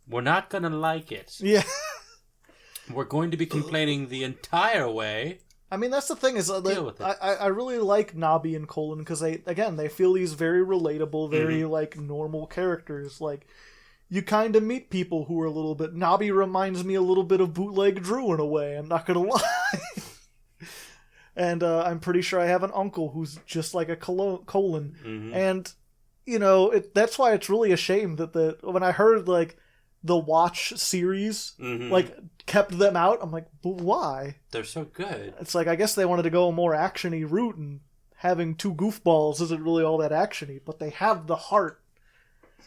we're not going to like it. Yeah. We're going to be complaining the entire way. I mean, that's the thing, is I really like Nobby and Colin because they feel these very relatable, very like normal characters. Like, you kind of meet people who are a little bit... Nobby reminds me a little bit of Bootleg Drew in a way, I'm not going to lie. And I'm pretty sure I have an uncle who's just like a Colin. And, you know, that's why it's really a shame that when I heard, like, the Watch series, like, kept them out, I'm like, but why? They're so good. It's like, I guess they wanted to go a more action-y route, and having 2 goofballs isn't really all that action-y, but they have the heart.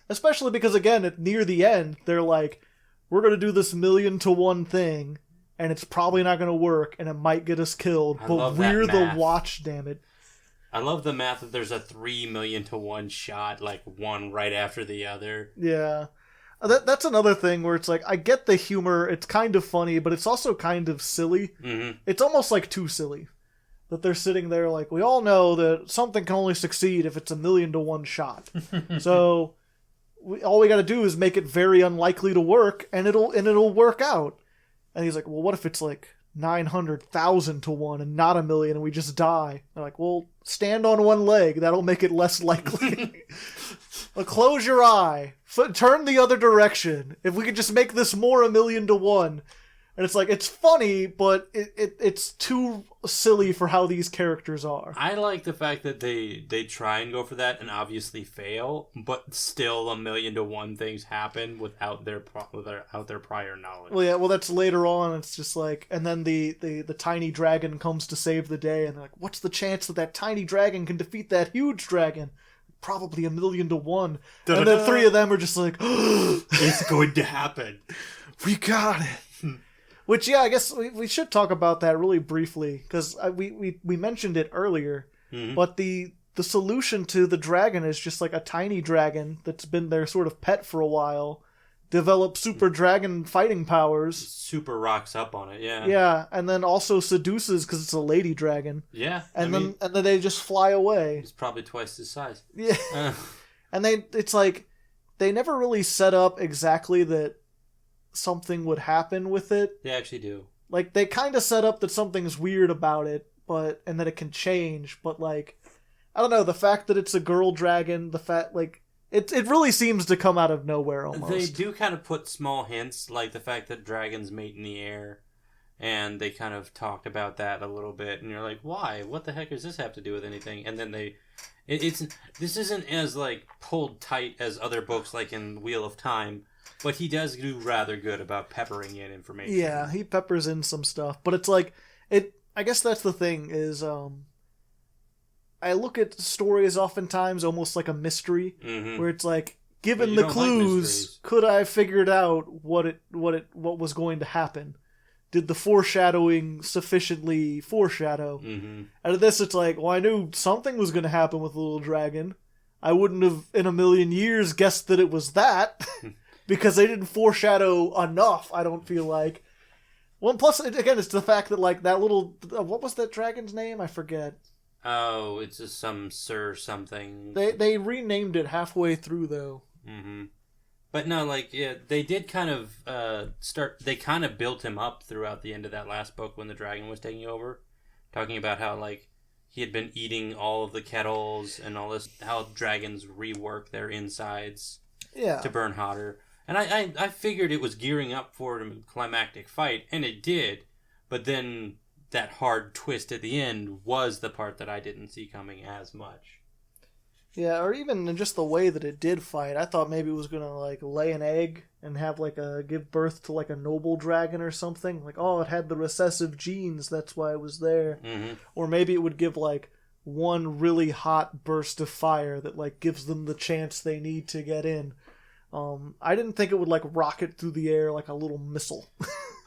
Especially because, again, near the end, they're like, we're going to do this 1,000,000-to-1 thing, and it's probably not going to work, and it might get us killed, but we're the Watch, damn it. I love the math that there's a 3 million to 1 shot, like one right after the other. Yeah. That's another thing where it's like, I get the humor, it's kind of funny, but it's also kind of silly. Mm-hmm. It's almost like too silly. That they're sitting there like, we all know that something can only succeed if it's 1 million to 1 shot. So all we got to do is make it very unlikely to work, and it'll work out. And he's like, well, what if it's like 900,000 to 1 and not 1 million, and we just die? They're like, well, stand on one leg. That'll make it less likely. Well, close your eye. Turn the other direction. If we could just make this more 1 million to 1. And it's like, it's funny, but it's too silly for how these characters are. I like the fact that they try and go for that and obviously fail, but still 1 million to 1 things happen without their prior knowledge. Well, yeah, well, that's later on. It's just like, and then the tiny dragon comes to save the day, and they're like, what's the chance that tiny dragon can defeat that huge dragon? Probably 1 million to 1. Da-da-da. And then 3 of them are just like, it's going to happen. We got it. Which, yeah, I guess we should talk about that really briefly, because we mentioned it earlier, but the solution to the dragon is just like a tiny dragon that's been their sort of pet for a while, develop super dragon fighting powers. Super rocks up on it, yeah. Yeah, and then also seduces because it's a lady dragon. Yeah. And then they just fly away. It's probably twice his size. Yeah. And it's like, they never really set up exactly that something would happen with it. They actually do. Like, they kind of set up that something's weird about it, and that it can change, but like, I don't know, the fact that it's a girl dragon, the fact, like, it really seems to come out of nowhere almost. They do kind of put small hints, like the fact that dragons mate in the air, and they kind of talked about that a little bit, and you're like, why? What the heck does this have to do with anything? And then this isn't as, like, pulled tight as other books, like in Wheel of Time, but he does do rather good about peppering in information. Yeah, he peppers in some stuff. But it's like, I guess that's the thing, is I look at stories oftentimes almost like a mystery, where it's like, given the clues, could I have figured out what was going to happen? Did the foreshadowing sufficiently foreshadow? Out of this, it's like, well, I knew something was going to happen with the little dragon. I wouldn't have, in a million years, guessed that it was that. Because they didn't foreshadow enough, I don't feel like. Well, and plus, again, it's the fact that, like, that little... what was that dragon's name? I forget. Oh, it's just some Sir something. They renamed it halfway through, though. But no, like, yeah, they did kind of they kind of built him up throughout the end of that last book when the dragon was taking over. Talking about how, like, he had been eating all of the kettles and all this, how dragons rework their insides to burn hotter. And I figured it was gearing up for a climactic fight, and it did. But then that hard twist at the end was the part that I didn't see coming as much. Yeah, or even just the way that it did fight. I thought maybe it was going to, like, lay an egg and have, like, give birth to, like, a noble dragon or something. Like, oh, it had the recessive genes, that's why it was there. Or maybe it would give, like, one really hot burst of fire that, like, gives them the chance they need to get in. I didn't think it would, like, rocket through the air like a little missile.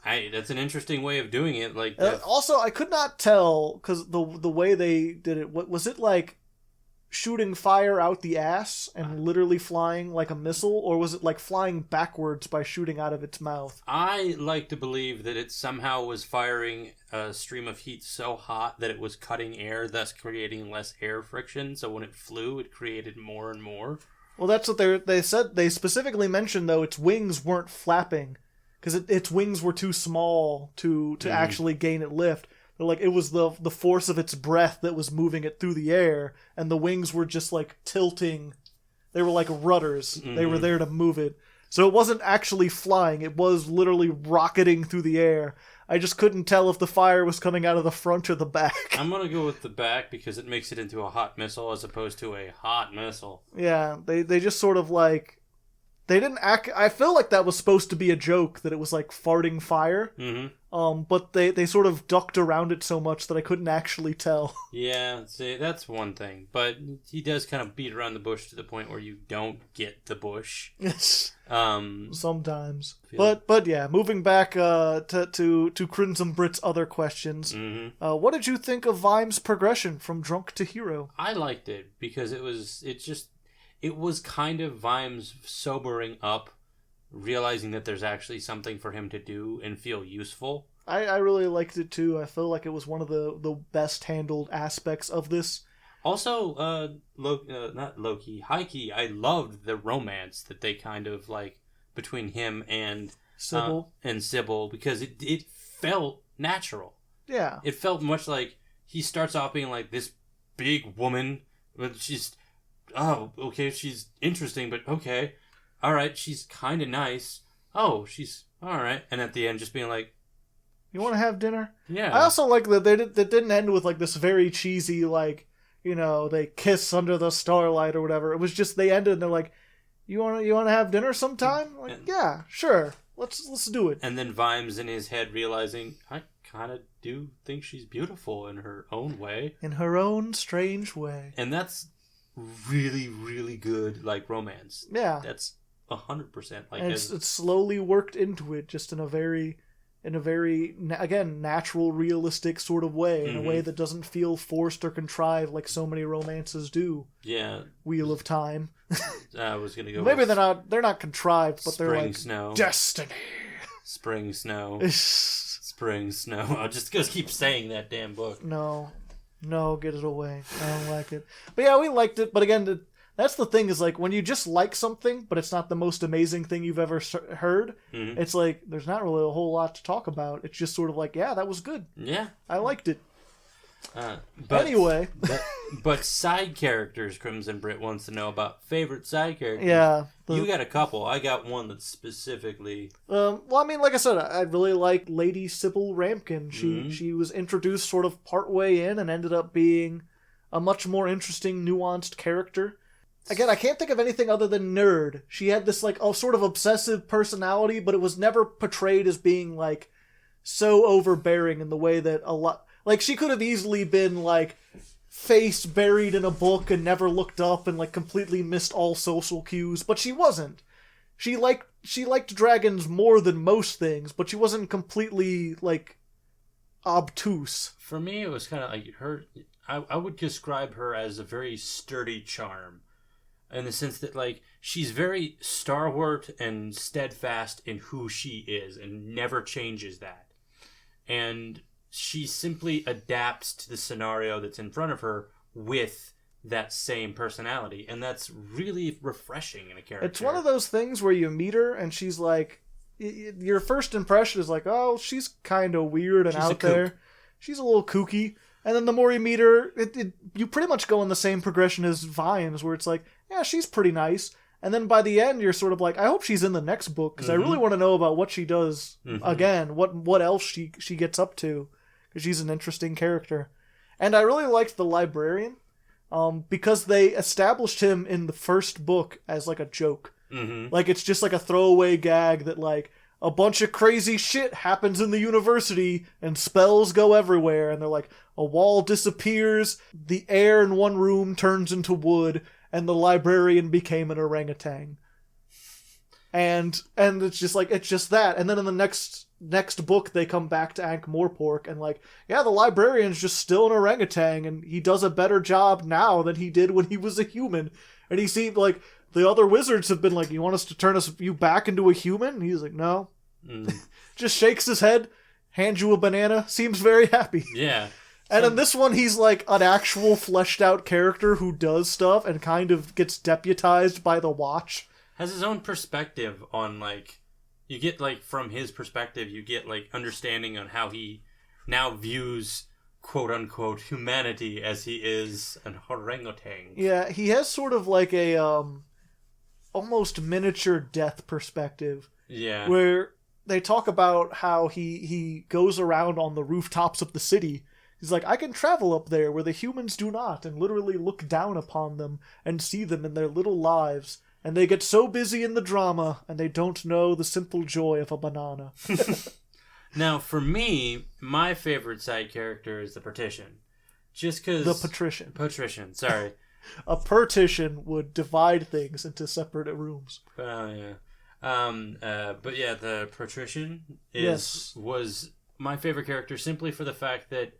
That's an interesting way of doing it. Like, also, I could not tell, because the way they did it, was it, like, shooting fire out the ass and literally flying like a missile, or was it, like, flying backwards by shooting out of its mouth? I like to believe that it somehow was firing a stream of heat so hot that it was cutting air, thus creating less air friction, so when it flew, it created more and more. Well, that's what they said. They specifically mentioned, though, its wings weren't flapping because its wings were too small to actually gain it lift. They're like, it was the force of its breath that was moving it through the air, and the wings were just, like, tilting. They were like rudders. They were there to move it. So it wasn't actually flying. It was literally rocketing through the air. I just couldn't tell if the fire was coming out of the front or the back. I'm going to go with the back because it makes it into a hot missile as opposed to a hot missile. Yeah, they just sort of, like... They didn't act... I feel like that was supposed to be a joke, that it was, like, farting fire. but they sort of ducked around it so much that I couldn't actually tell. Yeah, see, that's one thing. But he does kind of beat around the bush to the point where you don't get the bush. Yes. Sometimes. Feel- But yeah, moving back to Crimson Brit's other questions. Mm-hmm. What did you think of Vimes' progression from drunk to hero? I liked it because it was kind of Vimes sobering up, realizing that there's actually something for him to do and feel useful. I really liked it too. I feel like it was one of the best handled aspects of this. Also, not Loki, Heike, I loved the romance that they kind of like between him and Sybil because it felt natural. Yeah. It felt much like he starts off being like this big woman, but she's she's interesting, but okay. All right, she's kind of nice. Oh, she's all right. And at the end, just being like, you want to have dinner? Yeah. I also like that that didn't end with like this very cheesy, like, you know, they kiss under the starlight or whatever. It was just they ended and they're like, you want to have dinner sometime? Like, yeah, sure. Let's do it. And then Vimes in his head realizing, I kind of do think she's beautiful in her own way. In her own strange way. And that's really, really good, like, romance. Yeah. That's 100%. Like, and it's slowly worked into it just in a very, again, natural, realistic sort of way, in a way that doesn't feel forced or contrived like so many romances do. Yeah. Wheel of Time. I was going to go Maybe they're not contrived, but they're like, snow. Destiny. Spring Snow. Spring Snow. I'll just keep saying that damn book. No, get it away. I don't like it. But yeah, we liked it. But again, that's the thing is like when you just like something, but it's not the most amazing thing you've ever heard, it's like there's not really a whole lot to talk about. It's just sort of like, yeah, that was good. Yeah. I liked it. But, anyway. but side characters, Crimson Brit wants to know about favorite side characters. Yeah. You got a couple. I got one that's specifically... well, I mean, like I said, I really like Lady Sybil Rampkin. She was introduced sort of partway in and ended up being a much more interesting, nuanced character. Again, I can't think of anything other than nerd. She had this, like, sort of obsessive personality, but it was never portrayed as being, like, so overbearing in the way that a lot... Like, she could have easily been, like, face buried in a book and never looked up and, like, completely missed all social cues, but she wasn't. She liked dragons more than most things, but she wasn't completely, like, obtuse. For me, it was kind of like her... I would describe her as a very sturdy charm. In the sense that, like, she's very stalwart and steadfast in who she is and never changes that. And she simply adapts to the scenario that's in front of her with that same personality. And that's really refreshing in a character. It's one of those things where you meet her and she's like... Your first impression is like, oh, she's kind of weird and out there. She's a little kooky. And then the more you meet her, you pretty much go in the same progression as Vimes, where it's like, yeah, she's pretty nice. And then by the end, you're sort of like, I hope she's in the next book, because I really want to know about what she does again, what else she gets up to, because she's an interesting character. And I really liked the librarian, because they established him in the first book as like a joke. Like, it's just like a throwaway gag that, like, a bunch of crazy shit happens in the university and spells go everywhere. And they're like, a wall disappears, the air in one room turns into wood, and the librarian became an orangutan. And it's just like, it's just that. And then in the next book, they come back to Ankh-Morpork and like, yeah, the librarian's just still an orangutan and he does a better job now than he did when he was a human. And he seemed like, the other wizards have been like, you want us to turn you back into a human? And he's like, no. Just shakes his head, hands you a banana, seems very happy. Yeah. And in this one, he's like an actual fleshed out character who does stuff and kind of gets deputized by the Watch. Has his own perspective on, like, you get, like, from his perspective, you get, like, understanding on how he now views, quote-unquote, humanity as he is an orangutan. Yeah, he has sort of like a, almost miniature death perspective. Yeah. Where they talk about how he goes around on the rooftops of the city. He's like, I can travel up there where the humans do not, and literally look down upon them and see them in their little lives. And they get so busy in the drama, and they don't know the simple joy of a banana. Now, for me, my favorite side character is the Partition. Just because... The Patrician. Patrician, sorry. A partition would divide things into separate rooms. Oh, yeah. But yeah, the Patrician was my favorite character simply for the fact that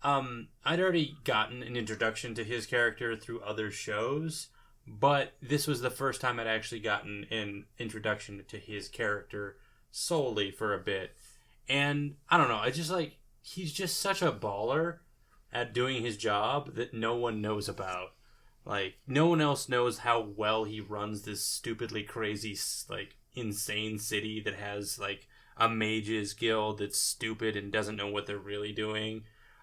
I'd already gotten an introduction to his character through other shows, but this was the first time I'd actually gotten an introduction to his character solely for a bit. And I don't know, I just like, he's just such a baller at doing his job that no one knows about. Like, no one else knows how well he runs this stupidly crazy, like, insane city that has, like, a mages guild that's stupid and doesn't know what they're really doing.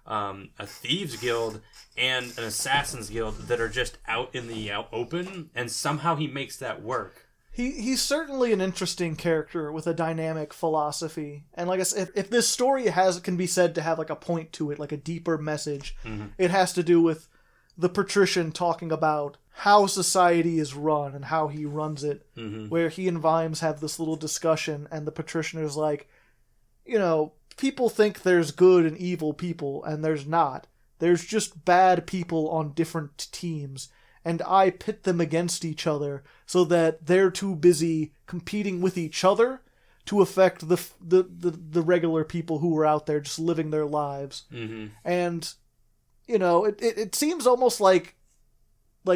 A thieves guild and an assassins guild that are just out in the open, and somehow he makes that work. He's certainly an interesting character with a dynamic philosophy. And like I said, if this story can be said to have like a point to it, like a deeper message, it has to do with the Patrician talking about how society is run and how he runs it, where he and Vimes have this little discussion, and the Patrician is like, you know, people think there's good and evil people, and there's not. There's just bad people on different teams, and I pit them against each other so that they're too busy competing with each other to affect the regular people who are out there just living their lives. And, you know, it seems almost like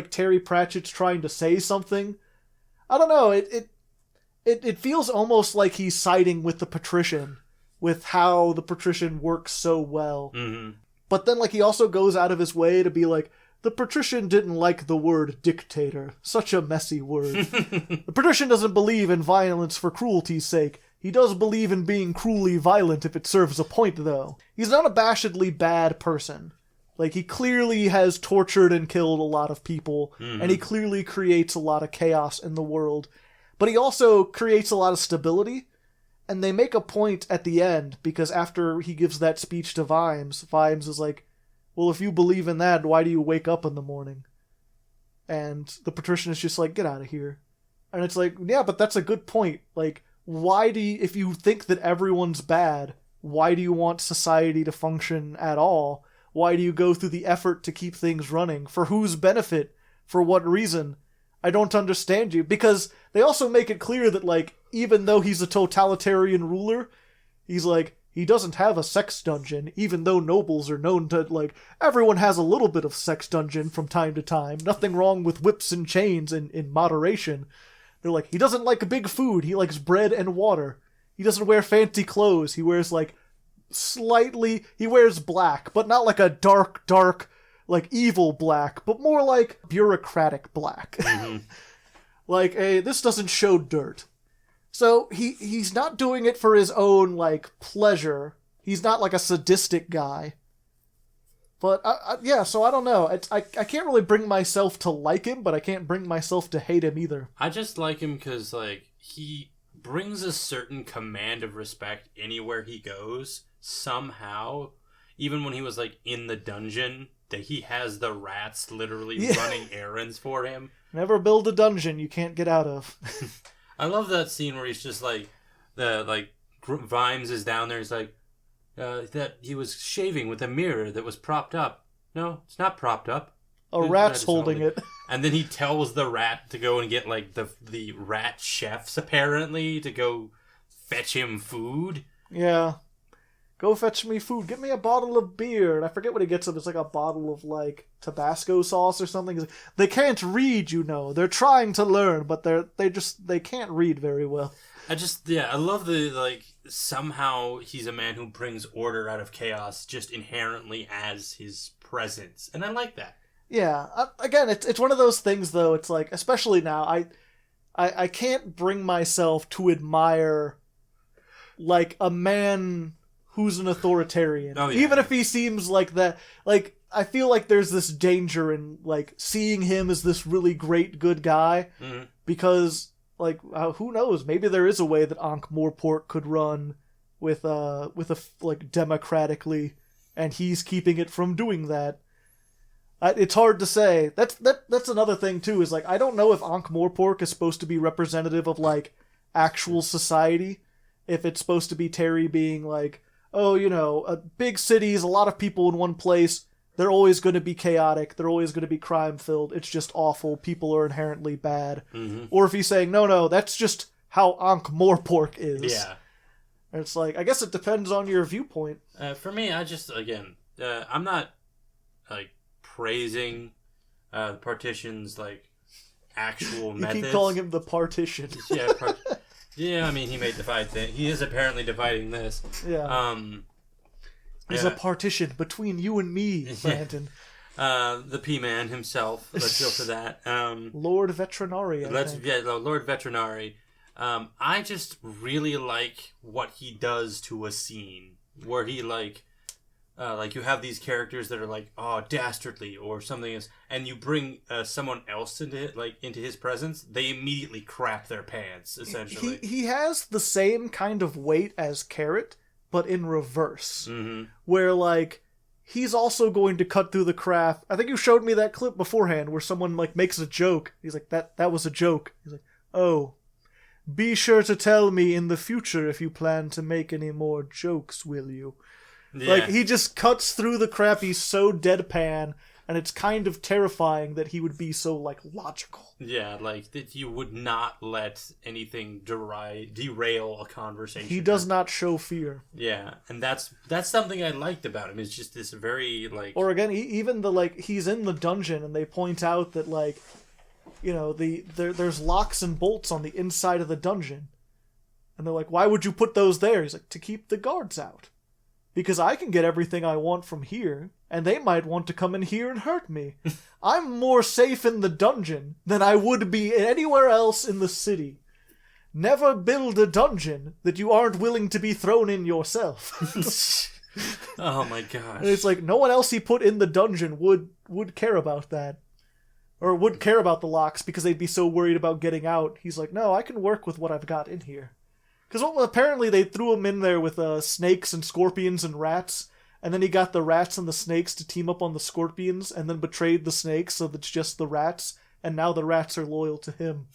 Terry Pratchett's trying to say something. I don't know, it feels almost like he's siding with the Patrician, with how the Patrician works so well. But then, like, he also goes out of his way to be like, the Patrician didn't like the word dictator. Such a messy word. The Patrician doesn't believe in violence for cruelty's sake. He does believe in being cruelly violent if it serves a point, though. He's not a bashedly bad person. Like, he clearly has tortured and killed a lot of people, and he clearly creates a lot of chaos in the world. But he also creates a lot of stability. And they make a point at the end, because after he gives that speech to Vimes, Vimes is like, well, if you believe in that, why do you wake up in the morning? And the Patrician is just like, get out of here. And it's like, yeah, but that's a good point. Like, why do you, if you think that everyone's bad, why do you want society to function at all? Why do you go through the effort to keep things running? For whose benefit? For what reason? I don't understand you. Because they also make it clear that, like, even though he's a totalitarian ruler, he's like, he doesn't have a sex dungeon, even though nobles are known to, like, everyone has a little bit of sex dungeon from time to time. Nothing wrong with whips and chains in moderation. They're like, he doesn't like big food, he likes bread and water. He doesn't wear fancy clothes, he wears, like, he wears black, but not like a dark, like, evil black, but more like bureaucratic black. Like, this doesn't show dirt. So he's not doing it for his own, like, pleasure. He's not like a sadistic guy. But, yeah, so I don't know. I can't really bring myself to like him, but I can't bring myself to hate him either. I just like him because, like, he brings a certain command of respect anywhere he goes, somehow. Even when he was, like, in the dungeon, that he has the rats literally running errands for him. Never build a dungeon you can't get out of. I love that scene where he's just like, Vimes is down there. He's like, that he was shaving with a mirror that was propped up. No, it's not propped up. A rat's holding it. And then he tells the rat to go and get, like, the rat chefs, apparently, to go fetch him food. Yeah. Go fetch me food. Get me a bottle of beer. And I forget what he gets him. It's like a bottle of, like, Tabasco sauce or something. Like, they can't read, you know. They're trying to learn, but they can't read very well. I love somehow he's a man who brings order out of chaos just inherently as his presence. And I like that. Yeah. Again, it's one of those things, though. It's like, especially now, I can't bring myself to admire, like, a man who's an authoritarian. Oh, yeah. Even if he seems like that. Like, I feel like there's this danger in, like, seeing him as this really great, good guy. Because, like, who knows? Maybe there is a way that Ankh-Morpork could run with like, democratically, and he's keeping it from doing that. It's hard to say. That's another thing, too, is, like, I don't know if Ankh-Morpork is supposed to be representative of, like, actual society. if it's supposed to be Terry being like, oh, big cities, a lot of people in one place, they're always going to be chaotic, they're always going to be crime-filled, it's just awful, people are inherently bad. Mm-hmm. Or if he's saying, no, that's just how Ankh-Morpork is. Yeah. And it's like, I guess it depends on your viewpoint. For me, I'm not, praising the Partition's, actual methods. You keep calling him the Partition. Yeah, I mean, he made divide thing. He is apparently dividing this. Yeah. There's a partition between you and me, Brandon. The P-Man himself. Let's go for that. Lord Veterinari, Lord Veterinari. I just really like what he does to a scene where he you have these characters that are dastardly or something else, and you bring someone else into his presence, they immediately crap their pants, essentially. He has the same kind of weight as Carrot, but in reverse. Mm-hmm. Where, he's also going to cut through the crap. I think you showed me that clip beforehand where someone, makes a joke. He's like, that was a joke. He's like, oh, be sure to tell me in the future if you plan to make any more jokes, will you? Yeah. He just cuts through the crap. He's so deadpan, and it's kind of terrifying that he would be so, logical. Yeah, that you would not let anything derail a conversation. He does not show fear. Yeah, and that's something I liked about him. It's just this very, Or again, even he's in the dungeon, and they point out that, there's locks and bolts on the inside of the dungeon. And they're like, why would you put those there? He's like, to keep the guards out. Because I can get everything I want from here, and they might want to come in here and hurt me. I'm more safe in the dungeon than I would be anywhere else in the city. Never build a dungeon that you aren't willing to be thrown in yourself. Oh my gosh. And it's no one else he put in the dungeon would care about that. Or would care about the locks because they'd be so worried about getting out. He's like, no, I can work with what I've got in here. Because apparently they threw him in there with snakes and scorpions and rats, and then he got the rats and the snakes to team up on the scorpions, and then betrayed the snakes so that it's just the rats, and now the rats are loyal to him.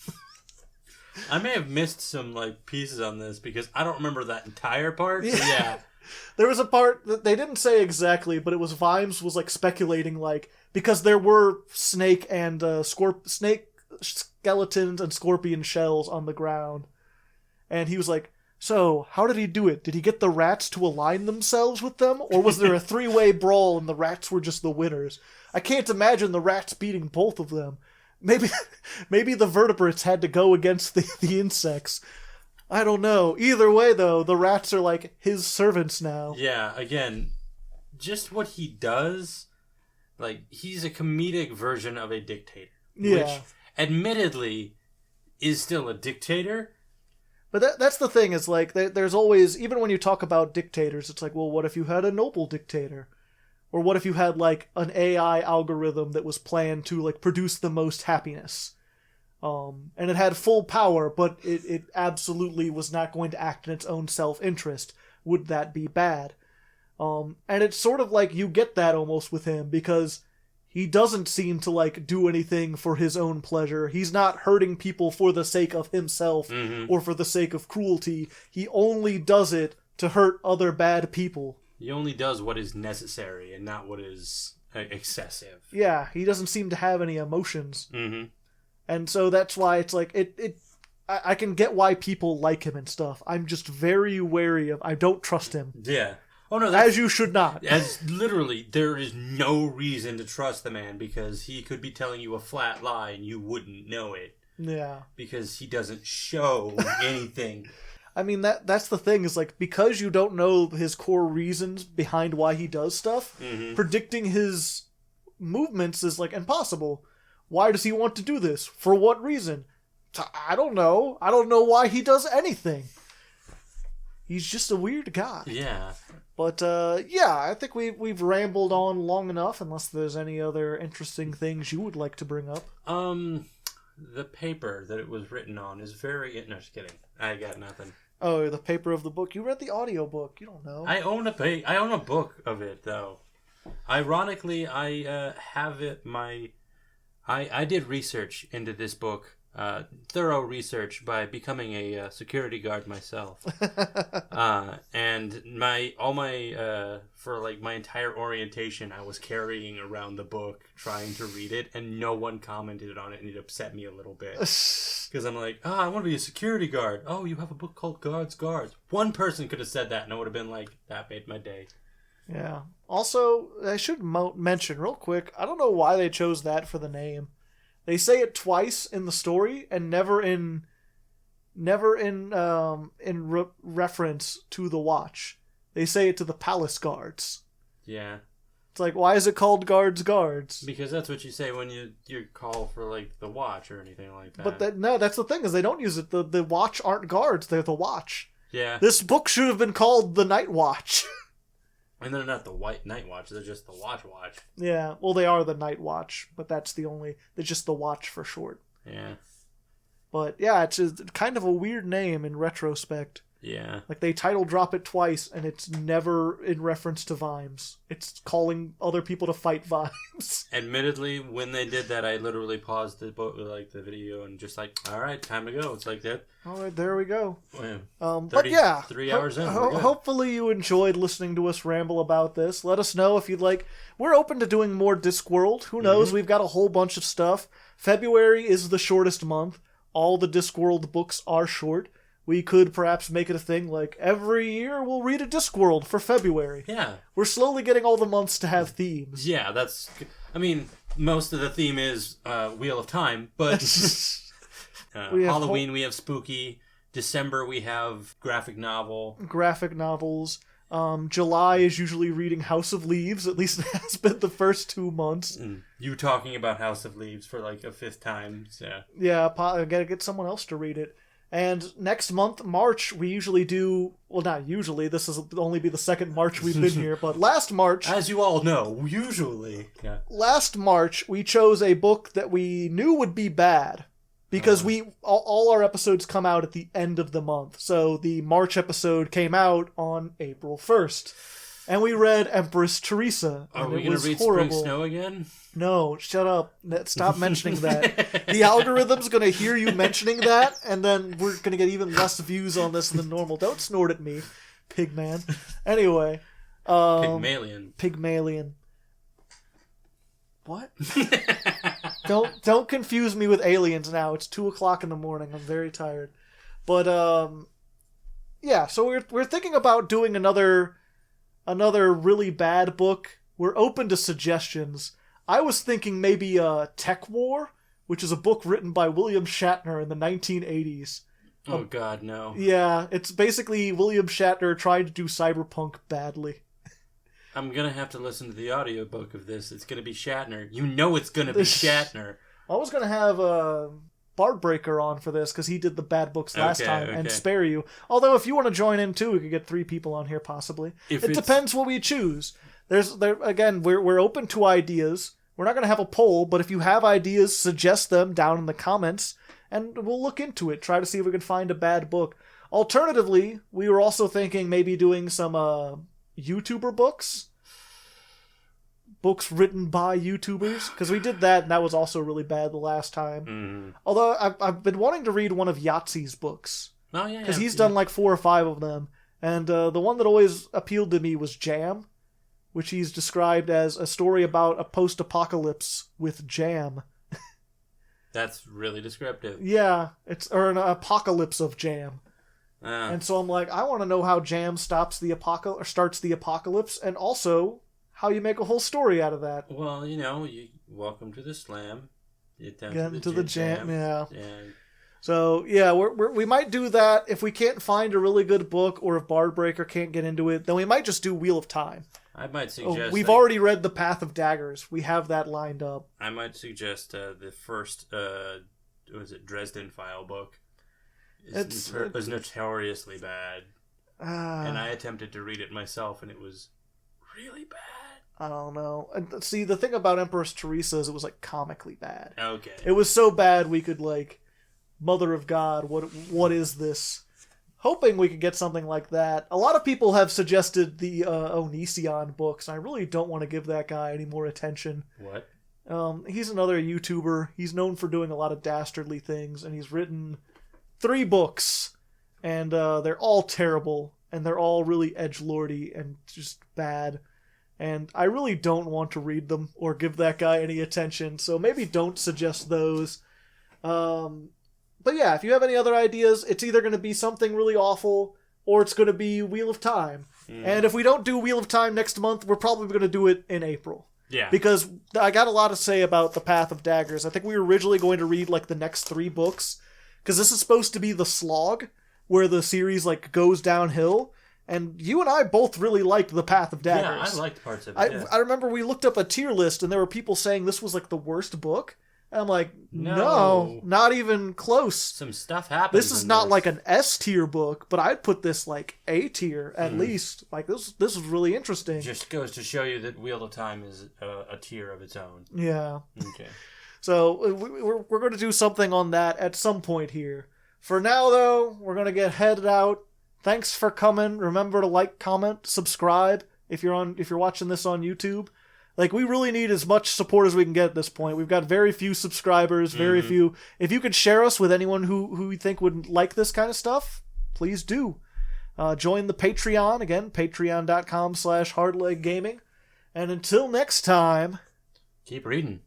I may have missed some pieces on this because I don't remember that entire part. Yeah. There was a part that they didn't say exactly, but it was Vimes was speculating because there were snake and snake skeletons and scorpion shells on the ground. And he was like, so, how did he do it? Did he get the rats to align themselves with them? Or was there a three-way brawl and the rats were just the winners? I can't imagine the rats beating both of them. Maybe the vertebrates had to go against the insects. I don't know. Either way, though, the rats are his servants now. Yeah, again, just what he does, he's a comedic version of a dictator. Yeah. Which, admittedly, is still a dictator. But that's the thing, is there's always, even when you talk about dictators, it's well, what if you had a noble dictator? Or what if you had an AI algorithm that was planned to produce the most happiness? And it had full power, but it absolutely was not going to act in its own self-interest. Would that be bad? And it's sort of you get that almost with him, because he doesn't seem to do anything for his own pleasure. He's not hurting people for the sake of himself or for the sake of cruelty. He only does it to hurt other bad people. He only does what is necessary and not what is excessive. Yeah, he doesn't seem to have any emotions. Mm-hmm. And so that's why it's I can get why people like him and stuff. I'm just very wary of, I don't trust him. Yeah. Oh no, as you should not. As literally, there is no reason to trust the man because he could be telling you a flat lie and you wouldn't know it. Yeah. Because he doesn't show anything. I mean, that's the thing, is because you don't know his core reasons behind why he does stuff, predicting his movements is impossible. Why does he want to do this? For what reason? I don't know. I don't know why he does anything. He's just a weird guy. Yeah. But, I think we've rambled on long enough, unless there's any other interesting things you would like to bring up. The paper that it was written on is very... No, just kidding. I got nothing. Oh, the paper of the book. You read the audiobook. You don't know. I own a book of it, though. Ironically, I have it, I did research into this book thorough research by becoming a security guard myself. And for like my entire orientation, I was carrying around the book, trying to read it, and no one commented on it, and it upset me a little bit. Because I'm like, I want to be a security guard. Oh, you have a book called Guards. One person could have said that, and I would have been like, that made my day. Yeah. Also, I should mention real quick, I don't know why they chose that for the name. They say it twice in the story and never in reference to the watch. They say it to the palace guards. Yeah. It's like, why is it called guards? Because that's what you say when you call for like the watch or anything like that. But no, that's the thing, is they don't use it. The watch aren't guards, they're the watch. Yeah. This book should have been called the Night Watch. And they're not the White Night Watch, they're just the Watch. Yeah, well, they are the Night Watch, but they're just the Watch for short. Yeah. But yeah, it's just kind of a weird name in retrospect. Yeah. Like, they title drop it twice, and it's never in reference to Vimes. It's calling other people to fight Vimes. Admittedly, when they did that, I literally paused the video and just like, all right, time to go. It's like that. All right, there we go. But yeah, 3 hours in. Hopefully you enjoyed listening to us ramble about this. Let us know if you'd like. We're open to doing more Discworld. Who knows? We've got a whole bunch of stuff. February is the shortest month. All the Discworld books are short. We could perhaps make it a thing like every year we'll read a Discworld for February. Yeah. We're slowly getting all the months to have themes. Yeah, most of the theme is Wheel of Time, but Halloween we have spooky. December we have graphic novels. July is usually reading House of Leaves. At least it has been the first 2 months. You talking about House of Leaves for like a 5th time. So. Yeah, I gotta get someone else to read it. And next month, March, we usually do... Well, not usually. This will only be the second March we've been here. But last March... As you all know, usually. Yeah. Last March, we chose a book that we knew would be bad. Because all our episodes come out at the end of the month. So the March episode came out on April 1st. And we read Empress Teresa. Are we going to read horrible. Spring Snow again? No, shut up. Stop mentioning that. The algorithm's going to hear you mentioning that, and then we're going to get even less views on this than normal. Don't snort at me, pigman. Anyway. Pygmalion. What? Don't confuse me with aliens now. It's 2:00 in the morning. I'm very tired. But, yeah, so we're thinking about doing another really bad book. We're open to suggestions. I was thinking maybe Tech War, which is a book written by William Shatner in the 1980s. Oh, God, no. Yeah, it's basically William Shatner trying to do cyberpunk badly. I'm going to have to listen to the audiobook of this. It's going to be Shatner. You know it's going to be Shatner. I was going to have Bardbreaker on for this, because he did the bad books last time, and Spare You. Although, if you want to join in, too, we could get 3 people on here, possibly. It depends what we choose. Again, we're open to ideas. We're not going to have a poll, but if you have ideas, suggest them down in the comments, and we'll look into it, try to see if we can find a bad book. Alternatively, we were also thinking maybe doing some YouTuber books. Books written by YouTubers, because we did that, and that was also really bad the last time. Mm-hmm. Although, I've been wanting to read one of Yahtzee's books. Oh, yeah. Because he's done like 4 or 5 of them, and the one that always appealed to me was Jam, which he's described as a story about a post-apocalypse with jam. That's really descriptive. Yeah, or an apocalypse of jam. And so I'm like, I want to know how jam starts the apocalypse, and also how you make a whole story out of that. Well, you welcome to the slam. Get into the jam. Yeah. So yeah, we might do that. If we can't find a really good book, or if Bardbreaker can't get into it, then we might just do Wheel of Time. I might suggest... we've already read The Path of Daggers. We have that lined up. I might suggest the first, Dresden File book. It was notoriously bad. And I attempted to read it myself, and it was really bad. I don't know. And see, the thing about Empress Teresa is it was, like, comically bad. Okay. It was so bad we could, like, Mother of God, what is this? Hoping we could get something like that. A lot of people have suggested the Onision books. I really don't want to give that guy any more attention. What? He's another YouTuber. He's known for doing a lot of dastardly things, and he's written 3 books, and they're all terrible, and they're all really edgelordy and just bad. And I really don't want to read them or give that guy any attention, so maybe don't suggest those. But yeah, if you have any other ideas, it's either going to be something really awful, or it's going to be Wheel of Time. And if we don't do Wheel of Time next month, we're probably going to do it in April. Yeah. Because I got a lot to say about The Path of Daggers. I think we were originally going to read, like, the next 3 books, because this is supposed to be the slog, where the series, like, goes downhill. And you and I both really liked The Path of Daggers. Yeah, I liked parts of it. I remember we looked up a tier list, and there were people saying this was, like, the worst book. And I'm like, no, not even close. Some stuff happens. This is not like an S tier book, but I'd put this like A tier at least. Like this is really interesting. Just goes to show you that Wheel of Time is a tier of its own. Yeah. Okay. So we're going to do something on that at some point here. For now, though, we're going to get headed out. Thanks for coming. Remember to like, comment, subscribe if you're watching this on YouTube. Like, we really need as much support as we can get at this point. We've got very few subscribers, very few. If you could share us with anyone who you think would like this kind of stuff, please do. Join the Patreon, again, patreon.com/hardleggaming. And until next time... keep reading.